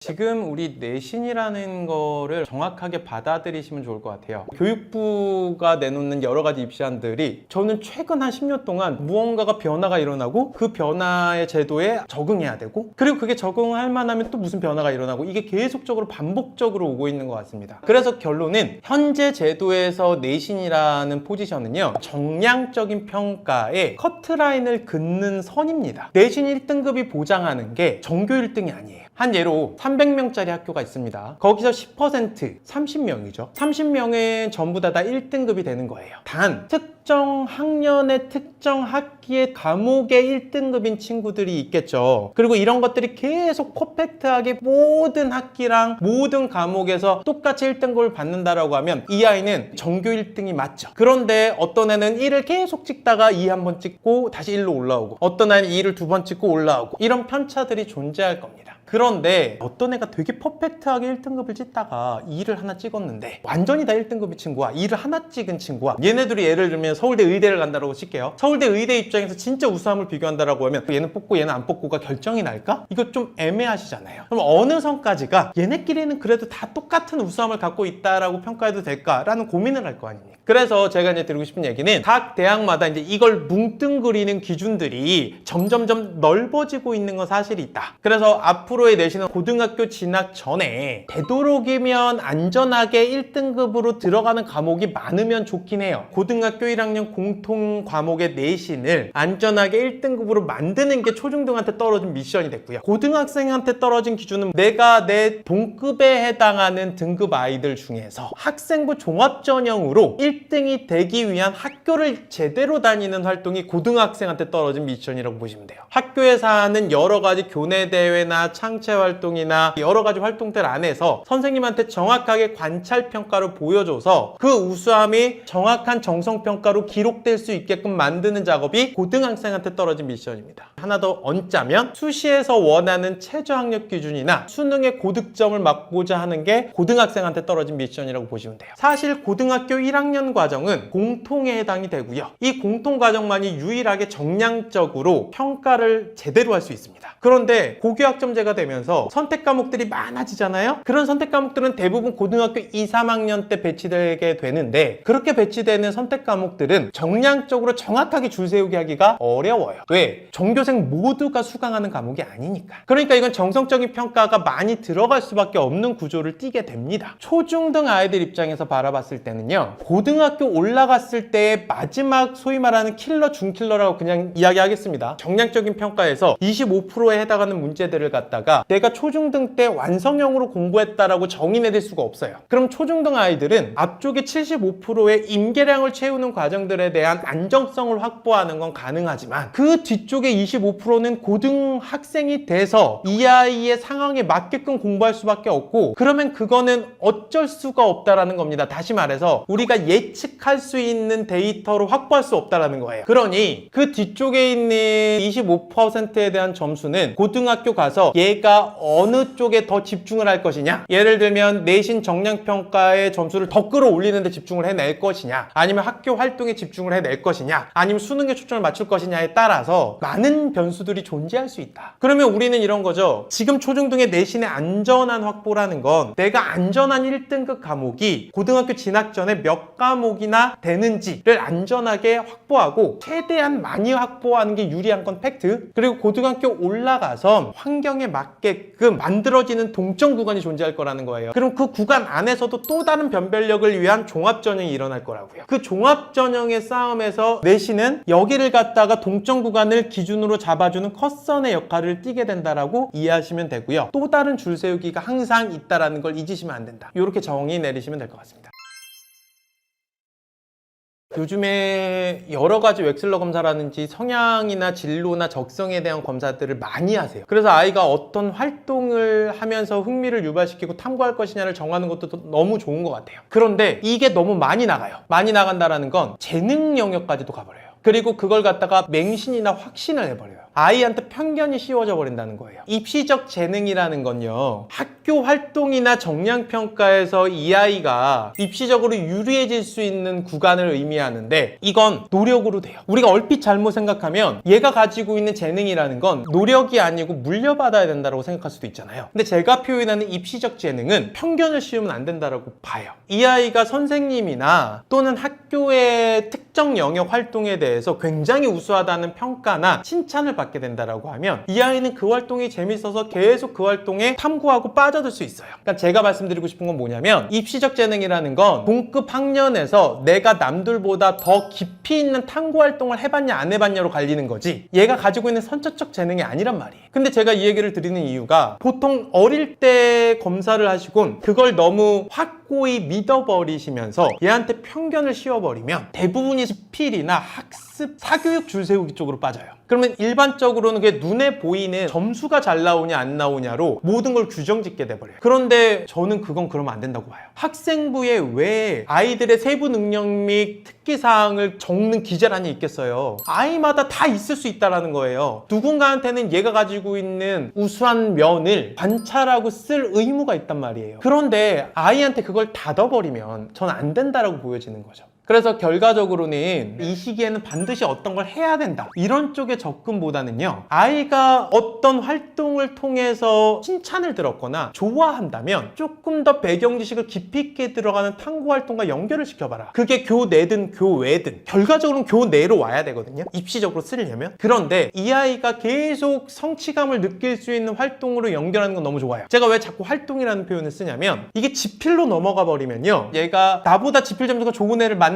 Speaker 1: 지금 우리 내신이라는 거를 정확하게 받아들이시면 좋을 것 같아요. 교육부가 내놓는 여러 가지 입시안들이 저는 최근 한 10년 동안 무언가가 변화가 일어나고 그 변화의 제도에 적응해야 되고, 그리고 그게 적응할 만하면 또 무슨 변화가 일어나고, 이게 계속적으로 반복적으로 오고 있는 것 같습니다. 그래서 결론은 현재 제도에서 내신이라는 포지션은요, 정량적인 평가에 커트라인을 긋는 선입니다. 내신 1등급이 보장하는 게 전교 1등이 아니에요. 한 예로 300명짜리 학교가 있습니다. 거기서 10% 30명이죠. 30명은 전부 다 1등급이 되는 거예요. 단 특정 학년의 특정 학기의 과목의 1등급인 친구들이 있겠죠. 그리고 이런 것들이 계속 퍼펙트하게 모든 학기랑 모든 과목에서 똑같이 1등급을 받는다라고 하면 이 아이는 전교 1등이 맞죠. 그런데 어떤 애는 1을 계속 찍다가 2 한 번 찍고 다시 1로 올라오고, 어떤 애는 2를 2번 찍고 올라오고, 이런 편차들이 존재할 겁니다. 그런데 어떤 애가 되게 퍼펙트하게 1등급을 찍다가 2를 하나 찍었는데, 완전히 다 1등급의 친구와 2를 하나 찍은 친구와, 얘네들이 예를 들면 서울대 의대를 간다고 칠게요. 서울대 의대 입장에서 진짜 우수함을 비교한다라고 하면 얘는 뽑고 얘는 안 뽑고가 결정이 날까? 이거 좀 애매하시잖아요. 그럼 어느 선까지가 얘네끼리는 그래도 다 똑같은 우수함을 갖고 있다라고 평가해도 될까라는 고민을 할 거 아닙니까? 그래서 제가 이제 드리고 싶은 얘기는, 각 대학마다 이제 이걸 뭉뚱그리는 기준들이 점점점 넓어지고 있는 건 사실이 있다. 그래서 앞으로의 내신은 고등학교 진학 전에 되도록이면 안전하게 1등급으로 들어가는 과목이 많으면 좋긴 해요. 고등학교 1학년 공통 과목의 내신을 안전하게 1등급으로 만드는 게 초중등한테 떨어진 미션이 됐고요. 고등학생한테 떨어진 기준은 내가 내 동급에 해당하는 등급 아이들 중에서 학생부 종합전형으로 1등이 되기 위한 학교를 제대로 다니는 활동이 고등학생한테 떨어진 미션이라고 보시면 돼요. 학교에서 하는 여러 가지 교내 대회나 창체 활동이나 여러 가지 활동들 안에서 선생님한테 정확하게 관찰 평가를 보여줘서 그 우수함이 정확한 정성 평가로 기록될 수 있게끔 만드는 작업이 고등학생한테 떨어진 미션입니다. 하나 더 얹자면, 수시에서 원하는 최저 학력 기준이나 수능의 고득점을 막고자 하는 게 고등학생한테 떨어진 미션이라고 보시면 돼요. 사실 고등학교 1학년 과정은 공통에 해당이 되고요. 이 공통 과정만이 유일하게 정량적으로 평가를 제대로 할 수 있습니다. 그런데 고교학점제가 되면서 선택 과목들이 많아지잖아요. 그런 선택 과목들은 대부분 고등학교 2, 3학년 때 배치되게 되는데, 그렇게 배치되는 선택 과목들은 정량적으로 정확하게 줄 세우기 하기가 어려워요. 왜? 전교생 모두가 수강하는 과목이 아니니까. 그러니까 이건 정성적인 평가가 많이 들어갈 수밖에 없는 구조를 띠게 됩니다. 초중등 아이들 입장에서 바라봤을 때는요, 고등학교 올라갔을 때의 마지막 소위 말하는 킬러 중킬러라고 그냥 이야기하겠습니다. 정량적인 평가에서 25%에 해당하는 문제들을 갖다가 내가 초중등 때 완성형으로 공부했다라고 정의내릴 수가 없어요. 그럼 초중등 아이들은 앞쪽에 75%의 임계량을 채우는 과정들에 대한 안정성을 확보하는 건 가능하지만, 그 뒤쪽에 25%는 고등학생이 돼서 이 아이의 상황에 맞게끔 공부할 수밖에 없고, 그러면 그거는 어쩔 수가 없다라는 겁니다. 다시 말해서 우리가 예측할 수 있는 데이터로 확보할 수 없다라는 거예요. 그러니 그 뒤쪽에 있는 25%에 대한 점수는 고등학교 가서 얘가 어느 쪽에 더 집중을 할 것이냐, 예를 들면 내신 정량평가의 점수를 더 끌어올리는 데 집중을 해낼 것이냐, 아니면 학교 활동에 집중을 해낼 것이냐, 아니면 수능에 초점을 맞출 것이냐에 따라서 많은 변수들이 존재할 수 있다. 그러면 우리는 이런 거죠. 지금 초중등의 내신의 안전한 확보라는 건 내가 안전한 1등급 과목이 고등학교 진학 전에 몇 과목이나 되는지를 안전하게 확보하고 최대한 많이 확보하는 게 유리한 건 팩트. 그리고 고등학교 올라가서 환경에 맞게끔 만들어지는 동점 구간이 존재할 거라는 거예요. 그럼 그 구간 안에서도 또 다른 변별력을 위한 종합전형이 일어날 거라고요. 그 종합전형의 싸움에서 내신은 여기를 갖다가 동점 구간을 기준으로 잡아주는 컷선의 역할을 띠게 된다라고 이해하시면 되고요. 또 다른 줄 세우기가 항상 있다라는 걸 잊으시면 안 된다. 이렇게 정의 내리시면 될 것 같습니다. 요즘에 여러 가지 웩슬러 검사라든지 성향이나 진로나 적성에 대한 검사들을 많이 하세요. 그래서 아이가 어떤 활동을 하면서 흥미를 유발시키고 탐구할 것이냐를 정하는 것도 너무 좋은 것 같아요. 그런데 이게 너무 많이 나가요. 많이 나간다라는 건 재능 영역까지도 가버려요. 그리고 그걸 갖다가 맹신이나 확신을 해버려요. 아이한테 편견이 씌워져 버린다는 거예요. 입시적 재능이라는 건요, 학교 활동이나 정량평가에서 이 아이가 입시적으로 유리해질 수 있는 구간을 의미하는데, 이건 노력으로 돼요. 우리가 얼핏 잘못 생각하면 얘가 가지고 있는 재능이라는 건 노력이 아니고 물려받아야 된다고 생각할 수도 있잖아요. 근데 제가 표현하는 입시적 재능은 편견을 씌우면 안 된다고 봐요. 이 아이가 선생님이나 또는 학교의 특정 영역 활동에 대해서 굉장히 우수하다는 평가나 칭찬을 받게 된다라고 하면 이 아이는 그 활동이 재밌어서 계속 그 활동에 탐구하고 빠져들 수 있어요. 그러니까 제가 말씀드리고 싶은 건 뭐냐면, 입시적 재능이라는 건 동급 학년에서 내가 남들보다 더 깊이 있는 탐구 활동을 해봤냐 안 해봤냐로 갈리는 거지, 얘가 가지고 있는 선천적 재능이 아니란 말이에요. 근데 제가 이 얘기를 드리는 이유가, 보통 어릴 때 검사를 하시곤 그걸 너무 확고히 믿어버리시면서 얘한테 편견을 씌워버리면 대부분이 지필이나 학습, 사교육 줄세우기 쪽으로 빠져요. 그러면 일반적으로는 그게 눈에 보이는 점수가 잘 나오냐 안 나오냐로 모든 걸 규정짓게 돼버려요. 그런데 저는 그건 그러면 안 된다고 봐요. 학생부에 왜 아이들의 세부 능력 및 특기사항을 적는 기재란이 있겠어요? 아이마다 다 있을 수 있다는 거예요. 누군가한테는 얘가 가지고 있는 우수한 면을 관찰하고 쓸 의무가 있단 말이에요. 그런데 아이한테 그걸 닫아버리면 전 안 된다라고 보여지는 거죠. 그래서 결과적으로는 이 시기에는 반드시 어떤 걸 해야 된다, 이런 쪽의 접근보다는요, 아이가 어떤 활동을 통해서 칭찬을 들었거나 좋아한다면 조금 더 배경 지식을 깊이 있게 들어가는 탐구 활동과 연결을 시켜봐라. 그게 교내든 교외든 결과적으로는 교내로 와야 되거든요, 입시적으로 쓰려면. 그런데 이 아이가 계속 성취감을 느낄 수 있는 활동으로 연결하는 건 너무 좋아요. 제가 왜 자꾸 활동이라는 표현을 쓰냐면, 이게 지필로 넘어가 버리면요, 얘가 나보다 지필 점수가 좋은 애를 만나면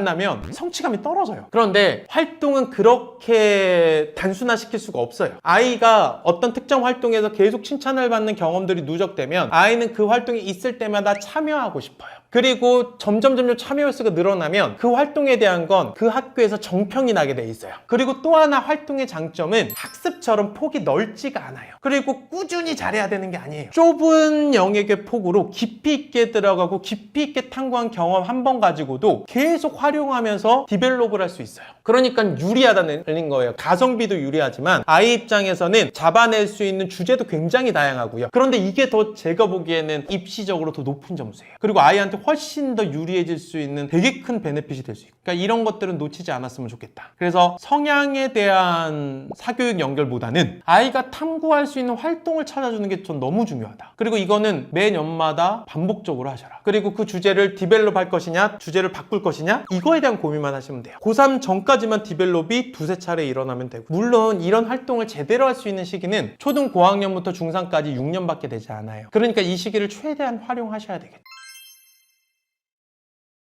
Speaker 1: 성취감이 떨어져요. 그런데 활동은 그렇게 단순화시킬 수가 없어요. 아이가 어떤 특정 활동에서 계속 칭찬을 받는 경험들이 누적되면 아이는 그 활동이 있을 때마다 참여하고 싶어요. 그리고 점점 참여 횟수가 늘어나면 그 활동에 대한 건 그 학교에서 정평이 나게 돼 있어요. 그리고 또 하나 활동의 장점은 학습처럼 폭이 넓지가 않아요. 그리고 꾸준히 잘해야 되는 게 아니에요. 좁은 영역의 폭으로 깊이 있게 들어가고 깊이 있게 탐구한 경험 한 번 가지고도 계속 활용하면서 디벨롭을 할 수 있어요. 그러니까 유리하다는 거예요. 가성비도 유리하지만 아이 입장에서는 잡아낼 수 있는 주제도 굉장히 다양하고요. 그런데 이게 더 제가 보기에는 입시적으로 더 높은 점수예요. 그리고 아이한테 훨씬 더 유리해질 수 있는 되게 큰 베네핏이 될 수 있고, 그러니까 이런 것들은 놓치지 않았으면 좋겠다. 그래서 성향에 대한 사교육 연결보다는 아이가 탐구할 수 있는 활동을 찾아주는 게 전 너무 중요하다. 그리고 이거는 매년마다 반복적으로 하셔라. 그리고 그 주제를 디벨롭 할 것이냐, 주제를 바꿀 것이냐, 이거에 대한 고민만 하시면 돼요. 고3 전까지만 디벨롭이 두세 차례 일어나면 되고, 물론 이런 활동을 제대로 할 수 있는 시기는 초등 고학년부터 중3까지 6년밖에 되지 않아요. 그러니까 이 시기를 최대한 활용하셔야 되겠다.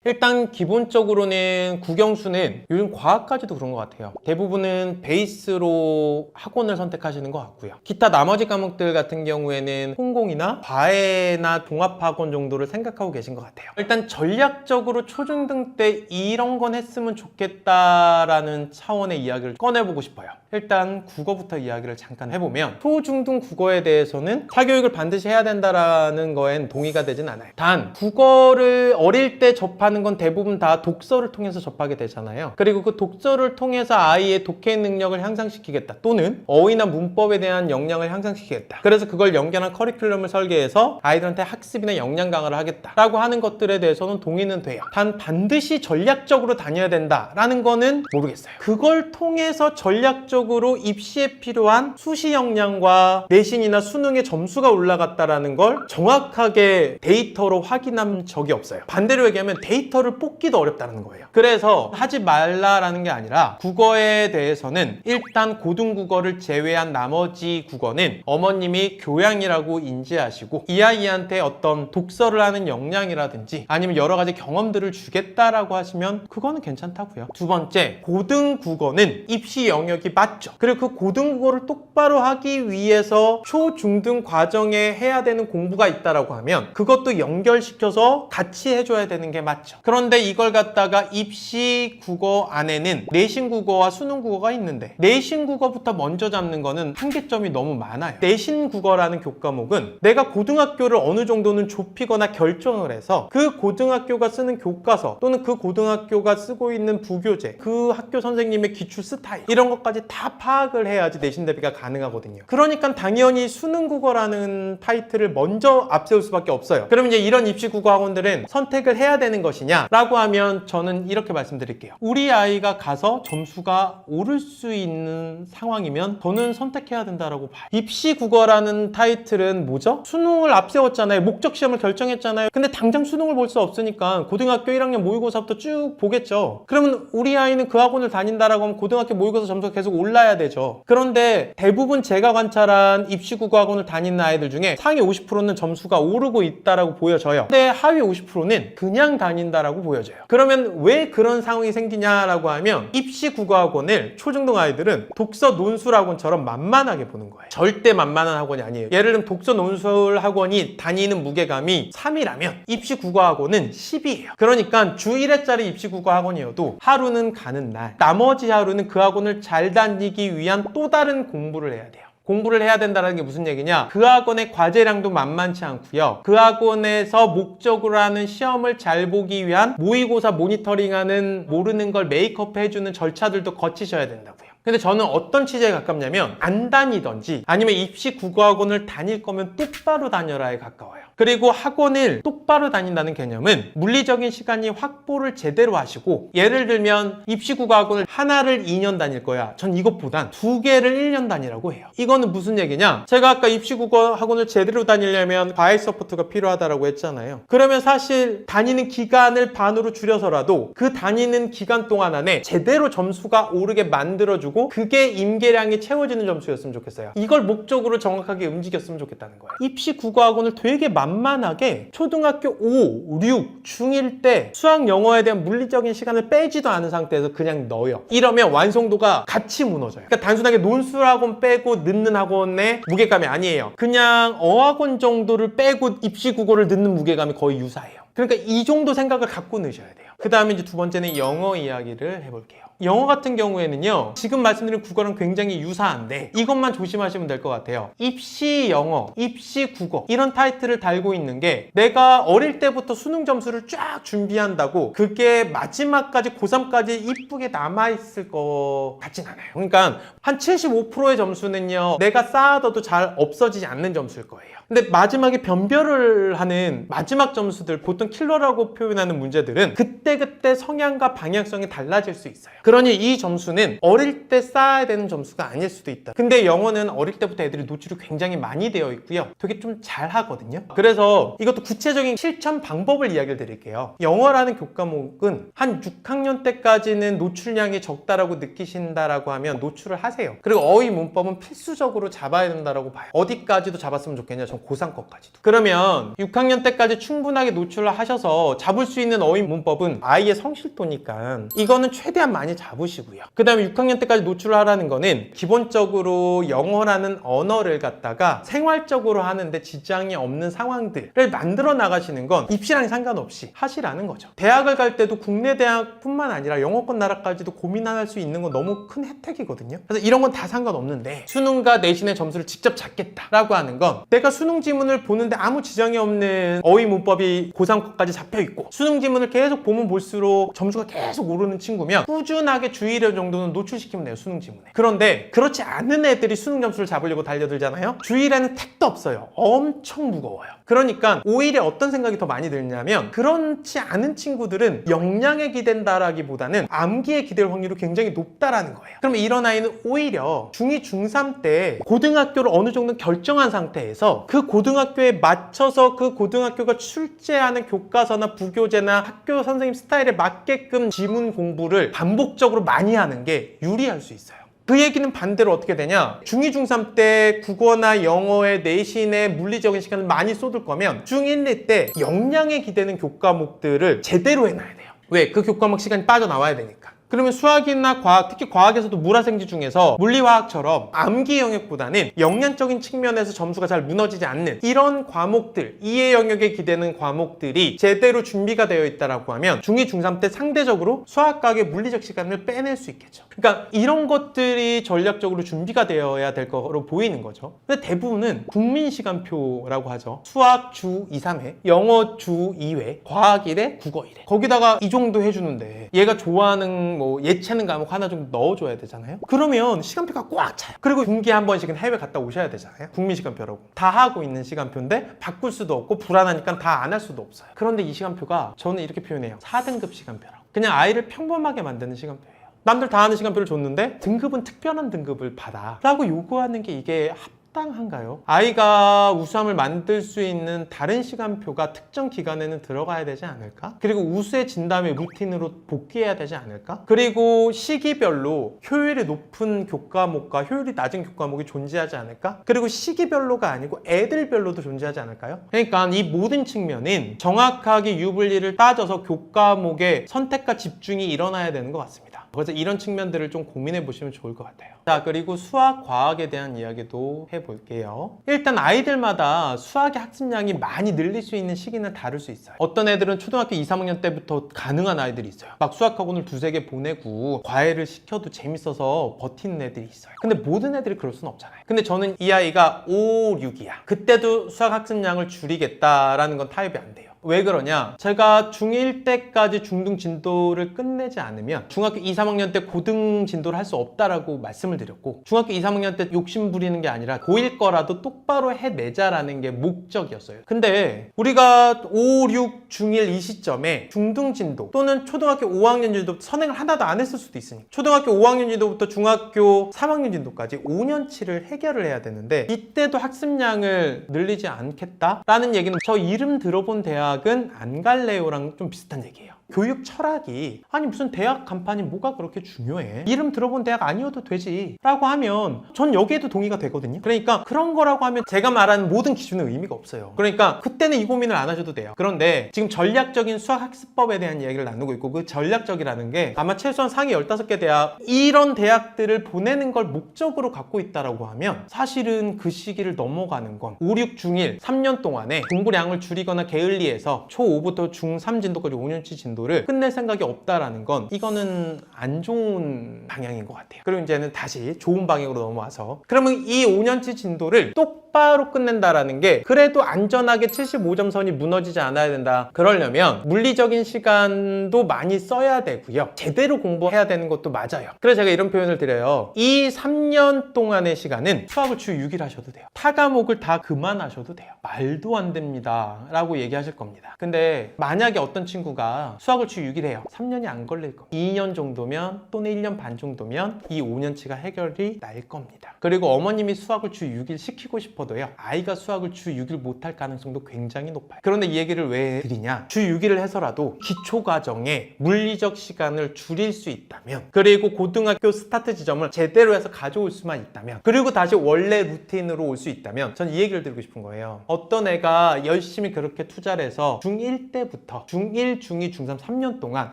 Speaker 1: 일단 기본적으로는 국영수는 요즘 과학까지도 그런 것 같아요. 대부분은 베이스로 학원을 선택하시는 것 같고요. 기타 나머지 과목들 같은 경우에는 혼공이나 과외나 종합학원 정도를 생각하고 계신 것 같아요. 일단 전략적으로 초중등 때 이런 건 했으면 좋겠다라는 차원의 이야기를 꺼내보고 싶어요. 일단 국어부터 이야기를 잠깐 해보면, 초중등 국어에 대해서는 사교육을 반드시 해야 된다라는 거엔 동의가 되진 않아요. 단 국어를 어릴 때 접하는 건 대부분 다 독서를 통해서 접하게 되잖아요. 그리고 그 독서를 통해서 아이의 독해 능력을 향상시키겠다, 또는 어휘나 문법에 대한 역량을 향상시키겠다, 그래서 그걸 연결한 커리큘럼을 설계해서 아이들한테 학습이나 역량 강화를 하겠다라고 하는 것들에 대해서는 동의는 돼요. 단 반드시 전략적으로 다녀야 된다라는 거는 모르겠어요. 그걸 통해서 전략적으로 입시에 필요한 수시 역량과 내신이나 수능의 점수가 올라갔다라는 걸 정확하게 데이터로 확인한 적이 없어요. 반대로 얘기하면 데이터를 뽑기도 어렵다는 거예요. 그래서 하지 말라라는 게 아니라, 국어에 대해서는 일단 고등국어를 제외한 나머지 국어는 어머님이 교양이라고 인지하시고 이 아이한테 어떤 독서를 하는 역량이라든지 아니면 여러 가지 경험들을 주겠다라고 하시면 그거는 괜찮다고요. 두 번째, 고등국어는 입시 영역이 맞죠. 그리고 그 고등국어를 똑바로 하기 위해서 초중등 과정에 해야 되는 공부가 있다라고 하면 그것도 연결시켜서 같이 해줘야 되는 게 맞죠. 맞죠. 그런데 이걸 갖다가 입시 국어 안에는 내신 국어와 수능 국어가 있는데 내신 국어부터 먼저 잡는 거는 한계점이 너무 많아요. 내신 국어라는 교과목은 내가 고등학교를 어느 정도는 좁히거나 결정을 해서 그 고등학교가 쓰는 교과서 또는 그 고등학교가 쓰고 있는 부교재, 그 학교 선생님의 기출 스타일 이런 것까지 다 파악을 해야지 내신 대비가 가능하거든요. 그러니까 당연히 수능 국어라는 타이틀을 먼저 앞세울 수밖에 없어요. 그럼 이제 이런 입시 국어 학원들은 선택을 해야 되는 것이냐 라고 하면 저는 이렇게 말씀드릴게요. 우리 아이가 가서 점수가 오를 수 있는 상황이면 저는 선택해야 된다라고 봐요. 입시 국어라는 타이틀은 뭐죠? 수능을 앞세웠잖아요. 목적 시험을 결정했잖아요. 근데 당장 수능을 볼 수 없으니까 고등학교 1학년 모의고사부터 쭉 보겠죠. 그러면 우리 아이는 그 학원을 다닌다라고 하면 고등학교 모의고사 점수가 계속 올라야 되죠. 그런데 대부분 제가 관찰한 입시 국어 학원을 다니는 아이들 중에 상위 50%는 점수가 오르고 있다라고 보여져요. 근데 하위 50%는 그냥 다닌다라고 보여져요. 그러면 왜 그런 상황이 생기냐라고 하면 입시 국어 학원을 초중등 아이들은 독서 논술 학원처럼 만만하게 보는 거예요. 절대 만만한 학원이 아니에요. 예를 들면 독서 논술 학원이 다니는 무게감이 3이라면 입시 국어 학원은 10이에요. 그러니까 주 1회짜리 입시 국어 학원이어도 하루는 가는 날, 나머지 하루는 그 학원을 잘 다니기 위한 또 다른 공부를 해야 돼요. 공부를 해야 된다는 게 무슨 얘기냐? 그 학원의 과제량도 만만치 않고요. 그 학원에서 목적으로 하는 시험을 잘 보기 위한 모의고사 모니터링하는 모르는 걸 메이크업 해주는 절차들도 거치셔야 된다고요. 근데 저는 어떤 취지에 가깝냐면 안 다니던지 아니면 입시 국어학원을 다닐 거면 똑바로 다녀라에 가까워요. 그리고 학원을 똑바로 다닌다는 개념은 물리적인 시간이 확보를 제대로 하시고, 예를 들면 입시 국어학원을 하나를 2년 다닐 거야. 전 이것보단 2개를 1년 다니라고 해요. 이거는 무슨 얘기냐? 제가 아까 입시 국어학원을 제대로 다니려면 과외 서포트가 필요하다고 했잖아요. 그러면 사실 다니는 기간을 반으로 줄여서라도 그 다니는 기간 동안 안에 제대로 점수가 오르게 만들어주고 그게 임계량이 채워지는 점수였으면 좋겠어요. 이걸 목적으로 정확하게 움직였으면 좋겠다는 거예요. 입시 국어학원을 되게 만만하게 초등학교 5, 6, 중1 때 수학, 영어에 대한 물리적인 시간을 빼지도 않은 상태에서 그냥 넣어요. 이러면 완성도가 같이 무너져요. 그러니까 단순하게 논술학원 빼고 넣는 학원의 무게감이 아니에요. 그냥 어학원 정도를 빼고 입시 국어를 넣는 무게감이 거의 유사해요. 그러니까 이 정도 생각을 갖고 넣으셔야 돼요. 그 다음에 이제 두 번째는 영어 이야기를 해볼게요. 영어 같은 경우에는요, 지금 말씀드린 국어랑 굉장히 유사한데 이것만 조심하시면 될 것 같아요. 입시 영어, 입시 국어 이런 타이틀을 달고 있는 게 내가 어릴 때부터 수능 점수를 쫙 준비한다고 그게 마지막까지 고3까지 이쁘게 남아있을 것 같진 않아요. 그러니까 한 75%의 점수는요, 내가 쌓아둬도 잘 없어지지 않는 점수일 거예요. 근데 마지막에 변별을 하는 마지막 점수들, 보통 킬러라고 표현하는 문제들은 그때그때 성향과 방향성이 달라질 수 있어요. 그러니 이 점수는 어릴 때 쌓아야 되는 점수가 아닐 수도 있다. 근데 영어는 어릴 때부터 애들이 노출이 굉장히 많이 되어 있고요. 되게 좀 잘하거든요. 그래서 이것도 구체적인 실천 방법을 이야기를 드릴게요. 영어라는 교과목은 한 6학년 때까지는 노출량이 적다라고 느끼신다라고 하면 노출을 하세요. 그리고 어휘 문법은 필수적으로 잡아야 된다라고 봐요. 어디까지도 잡았으면 좋겠냐? 전 고3 거까지도. 그러면 6학년 때까지 충분하게 노출을 하셔서 잡을 수 있는 어휘 문법은 아이의 성실도니까 이거는 최대한 많이 잡으시고요. 그 다음에 6학년 때까지 노출을 하라는 거는 기본적으로 영어라는 언어를 갖다가 생활적으로 하는데 지장이 없는 상황들을 만들어 나가시는 건 입시랑 상관없이 하시라는 거죠. 대학을 갈 때도 국내 대학뿐만 아니라 영어권 나라까지도 고민할 수 있는 건 너무 큰 혜택이거든요. 그래서 이런 건 다 상관없는데 수능과 내신의 점수를 직접 잡겠다라고 하는 건 내가 수능 지문을 보는데 아무 지장이 없는 어휘 문법이 고3 거까지 잡혀있고 수능 지문을 계속 보면 볼수록 점수가 계속 오르는 친구면 꾸준하게 주 1회 정도는 노출시키면 돼요, 수능 지문에. 그런데 그렇지 않은 애들이 수능 점수를 잡으려고 달려들잖아요. 주 1회는 택도 없어요. 엄청 무거워요. 그러니까 오히려 어떤 생각이 더 많이 들냐면 그렇지 않은 친구들은 역량에 기댄다라기보다는 암기에 기댈 확률이 굉장히 높다라는 거예요. 그러면 이런 아이는 오히려 중2, 중3 때 고등학교를 어느 정도 결정한 상태에서 그 고등학교에 맞춰서 그 고등학교가 출제하는 교과서나 부교재나 학교 선생님 스타일에 맞게끔 지문 공부를 반복적으로 많이 하는 게 유리할 수 있어요. 그 얘기는 반대로 어떻게 되냐? 중2, 중3 때 국어나 영어에 내신에 물리적인 시간을 많이 쏟을 거면 중1, 2 때 역량에 기대는 교과목들을 제대로 해놔야 돼요. 왜? 그 교과목 시간이 빠져나와야 되니까. 그러면 수학이나 과학, 특히 과학에서도 물화생지 중에서 물리화학처럼 암기 영역보다는 역량적인 측면에서 점수가 잘 무너지지 않는 이런 과목들, 이해 영역에 기대는 과목들이 제대로 준비가 되어 있다라고 하면 중2, 중3 때 상대적으로 수학과학의 물리적 시간을 빼낼 수 있겠죠. 그러니까 이런 것들이 전략적으로 준비가 되어야 될 거로 보이는 거죠. 근데 대부분은 국민 시간표라고 하죠. 수학 주 2, 3회, 영어 주 2회, 과학 1회, 국어 1회. 거기다가 이 정도 해주는데 얘가 좋아하는 뭐 예체능 과목 하나 정도 넣어줘야 되잖아요. 그러면 시간표가 꽉 차요. 그리고 분기에 한 번씩은 해외 갔다 오셔야 되잖아요. 국민 시간표라고. 다 하고 있는 시간표인데 바꿀 수도 없고 불안하니까 다 안 할 수도 없어요. 그런데 이 시간표가 저는 이렇게 표현해요. 4등급 시간표라고. 그냥 아이를 평범하게 만드는 시간표예요. 남들 다 하는 시간표를 줬는데 등급은 특별한 등급을 받아 라고 요구하는 게 이게 합당한가요? 아이가 우수함을 만들 수 있는 다른 시간표가 특정 기간에는 들어가야 되지 않을까? 그리고 우수해진 다음에 루틴으로 복귀해야 되지 않을까? 그리고 시기별로 효율이 높은 교과목과 효율이 낮은 교과목이 존재하지 않을까? 그리고 시기별로가 아니고 애들별로도 존재하지 않을까요? 그러니까 이 모든 측면은 정확하게 유불리를 따져서 교과목의 선택과 집중이 일어나야 되는 것 같습니다. 그래서 이런 측면들을 좀 고민해 보시면 좋을 것 같아요. 자, 그리고 수학, 과학에 대한 이야기도 해볼게요. 일단 아이들마다 수학의 학습량이 많이 늘릴 수 있는 시기는 다를 수 있어요. 어떤 애들은 초등학교 2, 3학년 때부터 가능한 아이들이 있어요. 막 수학학원을 2-3개 보내고 과외를 시켜도 재밌어서 버티는 애들이 있어요. 근데 모든 애들이 그럴 수는 없잖아요. 근데 저는 이 아이가 5, 6이야. 그때도 수학 학습량을 줄이겠다라는 건 타협이 안 돼요. 왜 그러냐? 제가 중1 때까지 중등 진도를 끝내지 않으면 중학교 2, 3학년 때 고등 진도를 할 수 없다라고 말씀을 드렸고, 중학교 2, 3학년 때 욕심 부리는 게 아니라 고1 거라도 똑바로 해내자라는 게 목적이었어요. 근데 우리가 5, 6, 중1 이 시점에 중등 진도 또는 초등학교 5학년 진도 선행을 하나도 안 했을 수도 있으니까 초등학교 5학년 진도부터 중학교 3학년 진도까지 5년치를 해결을 해야 되는데 이때도 학습량을 늘리지 않겠다라는 얘기는 저 이름 들어본 대학은 안 갈래요랑 좀 비슷한 얘기예요. 교육 철학이 아니 무슨 대학 간판이 뭐가 그렇게 중요해? 이름 들어본 대학 아니어도 되지 라고 하면 전 여기에도 동의가 되거든요. 그러니까 그런 거라고 하면 제가 말하는 모든 기준은 의미가 없어요. 그러니까 그때는 이 고민을 안 하셔도 돼요. 그런데 지금 전략적인 수학학습법에 대한 이야기를 나누고 있고, 그 전략적이라는 게 아마 최소한 상위 15개 대학, 이런 대학들을 보내는 걸 목적으로 갖고 있다라고 하면 사실은 그 시기를 넘어가는 건 5, 6, 중1 3년 동안에 공부량을 줄이거나 게을리해서 초5부터 중3 진도까지 5년치 진도 를 끝낼 생각이 없다라는 건 이거는 안 좋은 방향인 것 같아요. 그리고 이제는 다시 좋은 방향으로 넘어와서 그러면 이 5년치 진도를 똑바로 끝낸다라는 게 그래도 안전하게 75점 선이 무너지지 않아야 된다. 그러려면 물리적인 시간도 많이 써야 되고요. 제대로 공부해야 되는 것도 맞아요. 그래서 제가 이런 표현을 드려요. 이 3년 동안의 시간은 수학을 주 6일 하셔도 돼요. 타 과목을 다 그만하셔도 돼요. 말도 안 됩니다 라고 얘기하실 겁니다. 근데 만약에 어떤 친구가 수학을 주 6일 해요. 3년이 안 걸릴 겁니다. 2년 정도면 또는 1년 반 정도면 이 5년치가 해결이 날 겁니다. 그리고 어머님이 수학을 주 6일 시키고 싶어도요, 아이가 수학을 주 6일 못할 가능성도 굉장히 높아요. 그런데 이 얘기를 왜 드리냐? 주 6일을 해서라도 기초과정에 물리적 시간을 줄일 수 있다면, 그리고 고등학교 스타트 지점을 제대로 해서 가져올 수만 있다면, 그리고 다시 원래 루틴으로 올 수 있다면 전 이 얘기를 드리고 싶은 거예요. 어떤 애가 열심히 그렇게 투자를 해서 중1 때부터 중1, 중2, 중3 3년 동안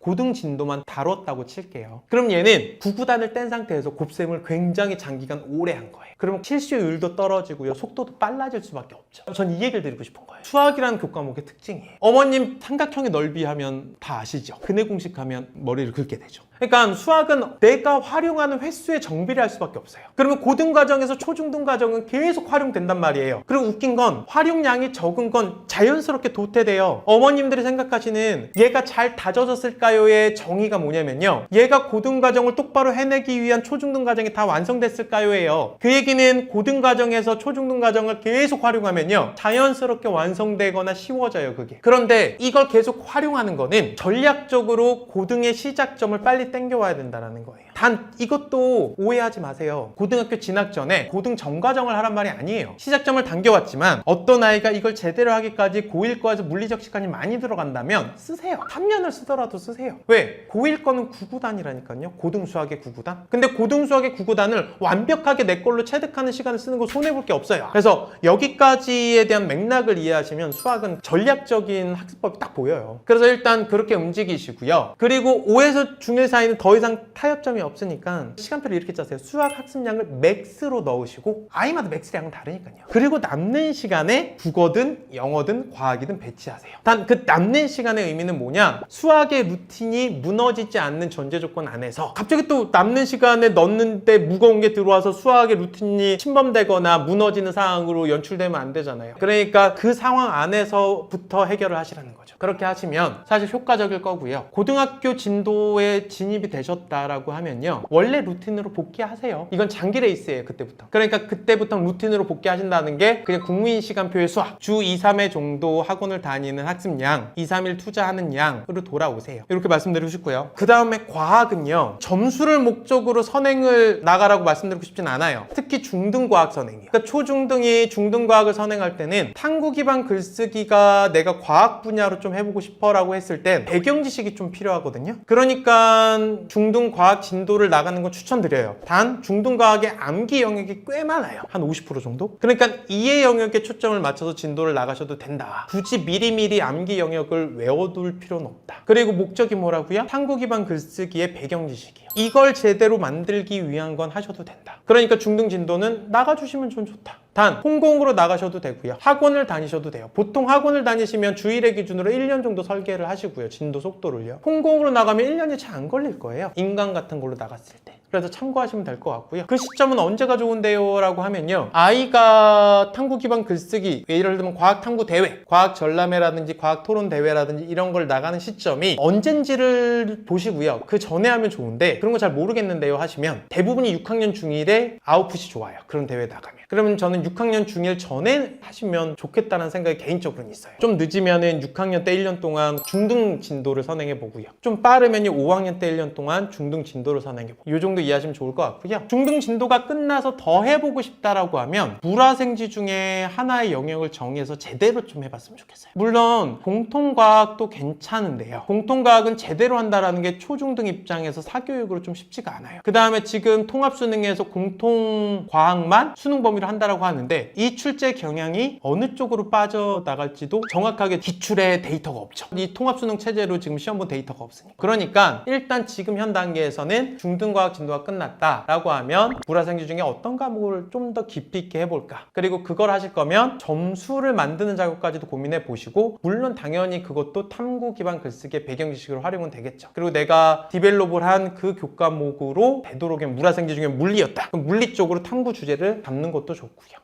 Speaker 1: 고등 진도만 다뤘다고 칠게요. 그럼 얘는 구구단을 뗀 상태에서 곱셈을 굉장히 장기간 오래 한 거예요. 그러면 실수율도 떨어지고요, 속도도 빨라질 수밖에 없죠. 전 이 얘기를 드리고 싶은 거예요. 수학이라는 교과목의 특징이에요. 어머님 삼각형의 넓이 하면 다 아시죠? 근해 공식 하면 머리를 긁게 되죠. 그러니까 수학은 내가 활용하는 횟수에 정비를 할 수밖에 없어요. 그러면 고등 과정에서 초중등 과정은 계속 활용된단 말이에요. 그리고 웃긴 건 활용량이 적은 건 자연스럽게 도태돼요. 어머님들이 생각하시는 얘가 잘 다져졌을까요의 정의가 뭐냐면요, 얘가 고등 과정을 똑바로 해내기 위한 초중등 과정이 다 완성됐을까요예요. 그 얘기는 고등 과정에서 초중등 과정을 계속 활용하면요, 자연스럽게 완성되거나 쉬워져요, 그게. 그런데 이걸 계속 활용하는 거는 전략적으로 고등의 시작점을 빨리 땡겨와야 된다는 거예요. 단 이것도 오해하지 마세요. 고등학교 진학 전에 고등 정과정을 하란 말이 아니에요. 시작점을 당겨왔지만 어떤 아이가 이걸 제대로 하기까지 고1과에서 물리적 시간이 많이 들어간다면 쓰세요. 3년을 쓰더라도 쓰세요. 왜? 고1 거는 9구단이라니까요. 고등 수학의 9구단. 근데 고등 수학의 9구단을 완벽하게 내 걸로 체득하는 시간을 쓰는 거 손해볼 게 없어요. 그래서 여기까지에 대한 맥락을 이해하시면 수학은 전략적인 학습법이 딱 보여요. 그래서 일단 그렇게 움직이시고요. 그리고 5에서 중1 사이는 더 이상 타협점이 없으니까 시간표를 이렇게 짜세요. 수학 학습량을 맥스로 넣으시고 아이마다 맥스량은 다르니까요. 그리고 남는 시간에 국어든 영어든 과학이든 배치하세요. 단 그 남는 시간의 의미는 뭐냐? 수학의 루틴이 무너지지 않는 전제 조건 안에서 갑자기 또 남는 시간에 넣는데 무거운 게 들어와서 수학의 루틴이 침범되거나 무너지는 상황으로 연출되면 안 되잖아요. 그러니까 그 상황 안에서부터 해결을 하시라는 거죠. 그렇게 하시면 사실 효과적일 거고요. 고등학교 진도에 진입이 되셨다라고 하면요, 원래 루틴으로 복귀하세요. 이건 장기 레이스예요. 그때부터. 그러니까 그때부터 루틴으로 복귀하신다는 게 그냥 국민 시간표의 수학, 주 2, 3회 정도 학원을 다니는 학습량, 2, 3일 투자하는 양으로 돌아오세요. 이렇게 말씀드리고 싶고요. 그 다음에 과학은요, 점수를 목적으로 선행을 나가라고 말씀드리고 싶진 않아요. 특히 중등과학 선행이에요. 그러니까 초중등이 중등과학을 선행할 때는 탐구 기반 글쓰기가 내가 과학 분야로 좀 해보고 싶어 라고 했을 땐 배경 지식이 좀 필요하거든요. 그러니까 중등과학 진도를 나가는 건 추천드려요. 단 중등과학의 암기 영역이 꽤 많아요. 한 50% 정도? 그러니까 이해 영역에 초점을 맞춰서 진도를 나가셔도 된다. 굳이 미리미리 암기 영역을 외워둘 필요는 없다. 그리고 목적이 뭐라고요? 탐구 기반 글쓰기의 배경 지식이요. 이걸 제대로 만들기 위한 건 하셔도 된다. 그러니까 중등 진도는 나가주시면 좀 좋다. 단 홍콩으로 나가셔도 되고요. 학원을 다니셔도 돼요. 보통 학원을 다니시면 주일의 기준으로 1년 정도 설계를 하시고요. 진도 속도를요. 홍콩으로 나가면 1년이 잘 안 걸릴 거예요. 인강 같은 걸로 나갔을 때. 그래서 참고하시면 될 것 같고요. 그 시점은 언제가 좋은데요? 라고 하면요, 아이가 탐구 기반 글쓰기, 예를 들면 과학 탐구 대회, 과학 전람회라든지 과학 토론 대회라든지 이런 걸 나가는 시점이 언젠지를 보시고요. 그 전에 하면 좋은데 그런 거 잘 모르겠는데요 하시면 대부분이 6학년 중1에 아웃풋이 좋아요. 그런 대회 나가면. 그러면 저는 6학년 중1 전에 하시면 좋겠다는 생각이 개인적으로는 있어요. 좀 늦으면은 6학년 때 1년 동안 중등 진도를 선행해 보고요. 좀 빠르면요 5학년 때 1년 동안 중등 진도를 선행해 보고, 이 정도 이해하시면 좋을 것 같고요. 중등 진도가 끝나서 더 해보고 싶다라고 하면 물화생지 중에 하나의 영역을 정해서 제대로 좀 해봤으면 좋겠어요. 물론 공통과학도 괜찮은데요, 공통과학은 제대로 한다라는 게 초중등 입장에서 사교육으로 좀 쉽지가 않아요. 그 다음에 지금 통합수능에서 공통과학만 수능 범위로 한다라고 하는데 이 출제 경향이 어느 쪽으로 빠져나갈지도 정확하게 기출의 데이터가 없죠. 이 통합수능 체제로 지금 시험 본 데이터가 없으니까. 그러니까 일단 지금 현 단계에서는 중등과학 진도가 끝났다라고 하면 물화생지 중에 어떤 과목을 좀 더 깊이 있게 해볼까, 그리고 그걸 하실 거면 점수를 만드는 작업까지도 고민해 보시고, 물론 당연히 그것도 탐구 기반 글쓰기의 배경 지식으로 활용은 되겠죠. 그리고 내가 디벨롭을 한 그 교과목으로 되도록이면 물화생지 중에 물리였다, 그럼 물리 쪽으로 탐구 주제를 잡는 것도 좋고요.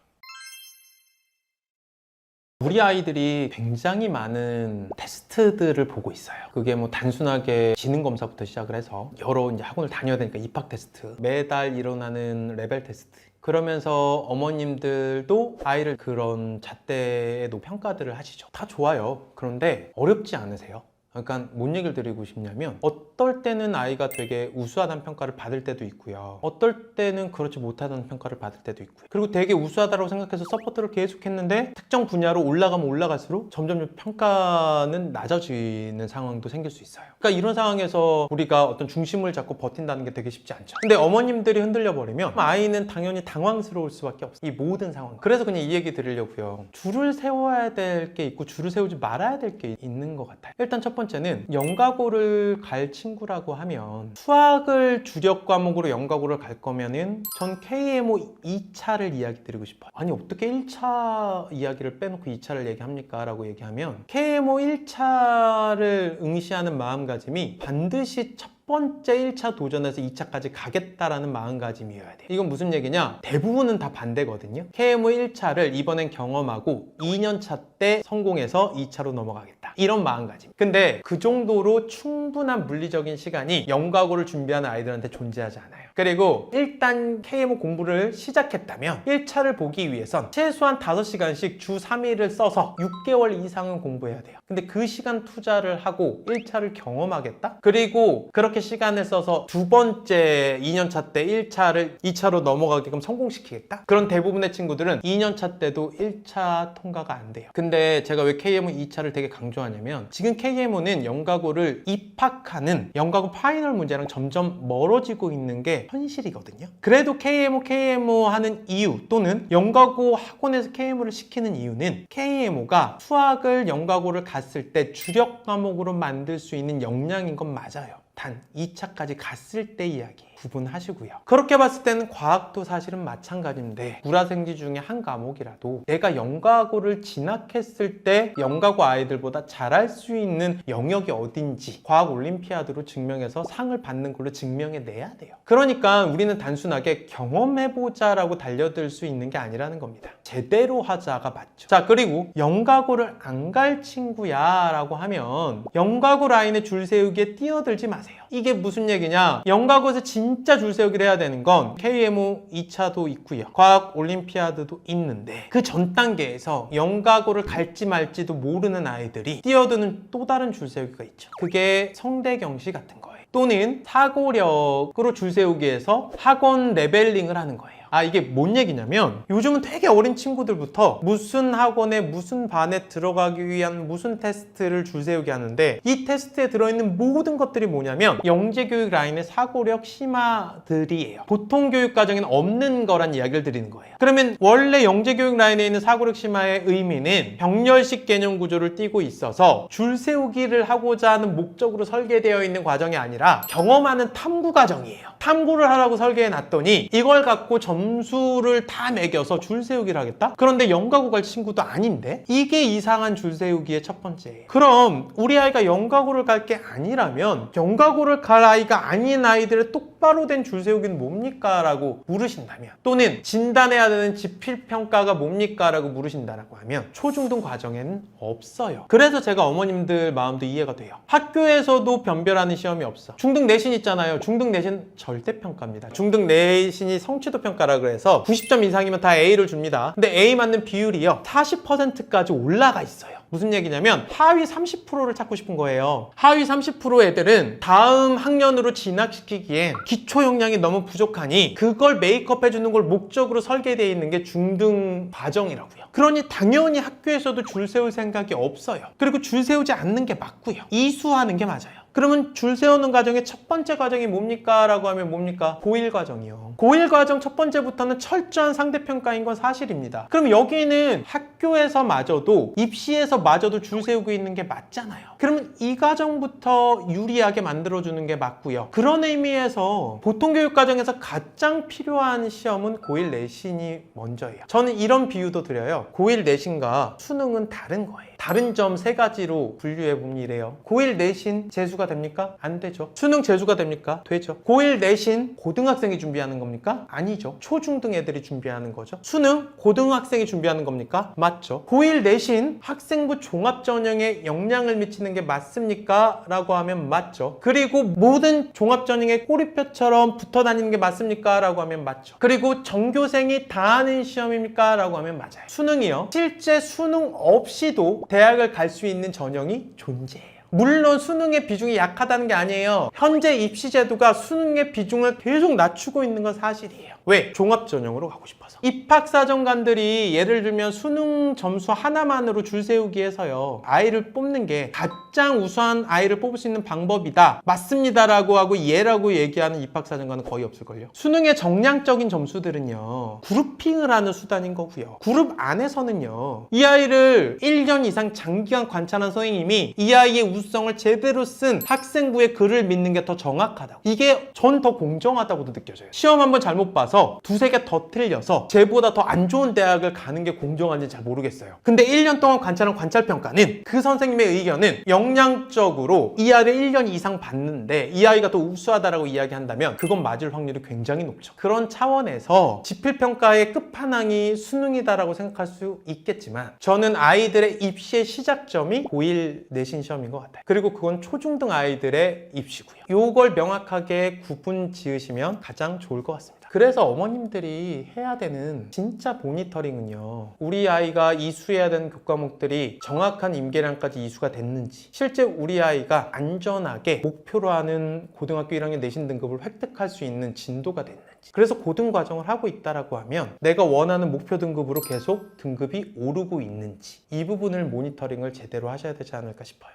Speaker 1: 우리 아이들이 굉장히 많은 테스트들을 보고 있어요. 그게 뭐 단순하게 지능 검사부터 시작을 해서 여러 이제 학원을 다녀야 되니까 입학 테스트, 매달 일어나는 레벨 테스트, 그러면서 어머님들도 아이를 그런 잣대의 평가들을 하시죠. 다 좋아요. 그런데 어렵지 않으세요? 그러니까 뭔 얘기를 드리고 싶냐면, 어떨 때는 아이가 되게 우수하다는 평가를 받을 때도 있고요, 어떨 때는 그렇지 못하다는 평가를 받을 때도 있고요. 그리고 되게 우수하다고 생각해서 서포트를 계속 했는데 특정 분야로 올라가면 올라갈수록 점점 평가는 낮아지는 상황도 생길 수 있어요. 그러니까 이런 상황에서 우리가 어떤 중심을 잡고 버틴다는 게 되게 쉽지 않죠. 근데 어머님들이 흔들려 버리면 아이는 당연히 당황스러울 수밖에 없어요. 이 모든 상황. 그래서 그냥 이 얘기 드리려고요. 줄을 세워야 될 게 있고 줄을 세우지 말아야 될 게 있는 것 같아요. 일단 첫 번째는 영가고를 갈 친구라고 하면, 수학을 주력 과목으로 영가고를 갈 거면은 전 KMO 2차를 이야기 드리고 싶어요. 아니 어떻게 1차 이야기를 빼놓고 2차를 얘기합니까? 라고 얘기하면, KMO 1차를 응시하는 마음가짐이 반드시 첫 번째 1차 도전에서 2차까지 가겠다라는 마음가짐이어야 돼요. 이건 무슨 얘기냐? 대부분은 다 반대거든요. KMO 1차를 이번엔 경험하고 2년차 때 성공해서 2차로 넘어가겠다, 이런 마음가짐. 근데 그 정도로 충분한 물리적인 시간이 영가고를 준비하는 아이들한테 존재하지 않아요. 그리고 일단 KMO 공부를 시작했다면 1차를 보기 위해선 최소한 5시간씩 주 3일을 써서 6개월 이상은 공부해야 돼요. 근데 그 시간 투자를 하고 1차를 경험하겠다? 그리고 그렇게 시간을 써서 두 번째 2년차 때 1차를 2차로 넘어가게끔 성공시키겠다? 그런 대부분의 친구들은 2년차 때도 1차 통과가 안 돼요. 근데 제가 왜 KMO 2차를 되게 강조하냐면 지금 KMO는 영가고를 입학하는 영가고 파이널 문제랑 점점 멀어지고 있는 게 현실이거든요. 그래도 KMO 하는 이유 또는 영가고 학원에서 KMO를 시키는 이유는 KMO가 수학을 영가고를 갔을 때 주력 과목으로 만들 수 있는 역량인 건 맞아요. 단 2차까지 갔을 때 이야기 구분하시고요. 그렇게 봤을 때는 과학도 사실은 마찬가지인데 불화생지 중에 한 과목이라도 내가 영가고를 진학했을 때 영가고 아이들보다 잘할 수 있는 영역이 어딘지 과학 올림피아드로 증명해서 상을 받는 걸로 증명해내야 돼요. 그러니까 우리는 단순하게 경험해보자라고 달려들 수 있는 게 아니라는 겁니다. 제대로 하자가 맞죠. 자, 그리고 영가고를 안 갈 친구야 라고 하면 영가고 라인에 줄 세우기에 뛰어들지 마세요. 이게 무슨 얘기냐? 영가고에서 진짜 줄 세우기를 해야 되는 건 KMO 2차도 있고요. 과학 올림피아드도 있는데 그 전 단계에서 영가고를 갈지 말지도 모르는 아이들이 뛰어드는 또 다른 줄 세우기가 있죠. 그게 성대경시 같은 거예요. 또는 사고력으로 줄 세우기에서 학원 레벨링을 하는 거예요. 이게 뭔 얘기냐면 요즘은 되게 어린 친구들부터 무슨 학원에 무슨 반에 들어가기 위한 무슨 테스트를 줄 세우게 하는데 이 테스트에 들어있는 모든 것들이 뭐냐면 영재교육 라인의 사고력 심화들이에요. 보통 교육 과정에는 없는 거란 이야기를 드리는 거예요. 그러면 원래 영재교육 라인에 있는 사고력 심화의 의미는 병렬식 개념 구조를 띠고 있어서 줄 세우기를 하고자 하는 목적으로 설계되어 있는 과정이 아니라 경험하는 탐구 과정이에요. 탐구를 하라고 설계해 놨더니 이걸 갖고 점수를 다 매겨서 줄 세우기를 하겠다? 그런데 영가고 갈 친구도 아닌데? 이게 이상한 줄 세우기의 첫 번째예요. 그럼 우리 아이가 영가고를 갈 게 아니라면 영가고를 갈 아이가 아닌 아이들의 똑바로 된 줄 세우기는 뭡니까? 라고 물으신다면 또는 진단해야 되는 지필평가가 뭡니까? 라고 물으신다라고 하면 초중등 과정에는 없어요. 그래서 제가 어머님들 마음도 이해가 돼요. 학교에서도 변별하는 시험이 없어. 중등 내신 있잖아요. 중등 내신 절대평가입니다. 중등 내신이 성취도 평가라 그래서 90점 이상이면 다 A를 줍니다. 근데 A 맞는 비율이요 40%까지 올라가 있어요. 무슨 얘기냐면 하위 30%를 찾고 싶은 거예요. 하위 30% 애들은 다음 학년으로 진학시키기엔 기초 역량이 너무 부족하니 그걸 메이크업 해주는 걸 목적으로 설계되어 있는 게 중등 과정이라고요. 그러니 당연히 학교에서도 줄 세울 생각이 없어요. 그리고 줄 세우지 않는 게 맞고요. 이수하는 게 맞아요. 그러면 줄 세우는 과정의 첫 번째 과정이 뭡니까? 라고 하면 뭡니까? 고1 과정이요. 고1 과정 첫 번째부터는 철저한 상대평가인 건 사실입니다. 그럼 여기는 학교에서 마저도 입시에서 마저도 줄 세우고 있는 게 맞잖아요. 그러면 이 과정부터 유리하게 만들어주는 게 맞고요. 그런 의미에서 보통 교육 과정에서 가장 필요한 시험은 고1 내신이 먼저예요. 저는 이런 비유도 드려요. 고1 내신과 수능은 다른 거예요. 다른 점 3가지로 분류해 보면 이래요. 고1 내신 재수가 됩니까? 안 되죠. 수능 재수가 됩니까? 되죠. 고1 내신 고등학생이 준비하는 겁니까? 아니죠. 초중등 애들이 준비하는 거죠. 수능 고등학생이 준비하는 겁니까? 맞죠. 고1 내신 학생부 종합전형에 영향을 미치는 게 맞습니까? 라고 하면 맞죠. 그리고 모든 종합전형에 꼬리표처럼 붙어 다니는 게 맞습니까? 라고 하면 맞죠. 그리고 전교생이 다 하는 시험입니까? 라고 하면 맞아요. 수능이요. 실제 수능 없이도 대학을 갈 수 있는 전형이 존재해요. 물론 수능의 비중이 약하다는 게 아니에요. 현재 입시 제도가 수능의 비중을 계속 낮추고 있는 건 사실이에요. 왜? 종합전형으로 가고 싶어서. 입학사정관들이 예를 들면 수능 점수 하나만으로 줄 세우기 해서요. 아이를 뽑는 게 가장 우수한 아이를 뽑을 수 있는 방법이다. 맞습니다라고 하고 예라고 얘기하는 입학사정관은 거의 없을걸요. 수능의 정량적인 점수들은요. 그룹핑을 하는 수단인 거고요. 그룹 안에서는요. 이 아이를 1년 이상 장기간 관찰한 선생님이 이 아이의 우수성을 제대로 쓴 학생부의 글을 믿는 게 더 정확하다고. 이게 전 더 공정하다고도 느껴져요. 시험 한번 잘못 봐서 나와서 두세 개 더 틀려서 쟤보다 더 안 좋은 대학을 가는 게 공정한지 잘 모르겠어요. 근데 1년 동안 관찰한 관찰평가는 그 선생님의 의견은 역량적으로 이 아이를 1년 이상 봤는데 이 아이가 더 우수하다라고 이야기한다면 그건 맞을 확률이 굉장히 높죠. 그런 차원에서 지필평가의 끝판왕이 수능이다라고 생각할 수 있겠지만 저는 아이들의 입시의 시작점이 고1 내신 시험인 것 같아요. 그리고 그건 초중등 아이들의 입시고요. 요걸 명확하게 구분 지으시면 가장 좋을 것 같습니다. 그래서 어머님들이 해야 되는 진짜 모니터링은요, 우리 아이가 이수해야 되는 교과목들이 정확한 임계량까지 이수가 됐는지, 실제 우리 아이가 안전하게 목표로 하는 고등학교 1학년 내신 등급을 획득할 수 있는 진도가 됐는지, 그래서 고등과정을 하고 있다라고 하면 내가 원하는 목표 등급으로 계속 등급이 오르고 있는지, 이 부분을 모니터링을 제대로 하셔야 되지 않을까 싶어요.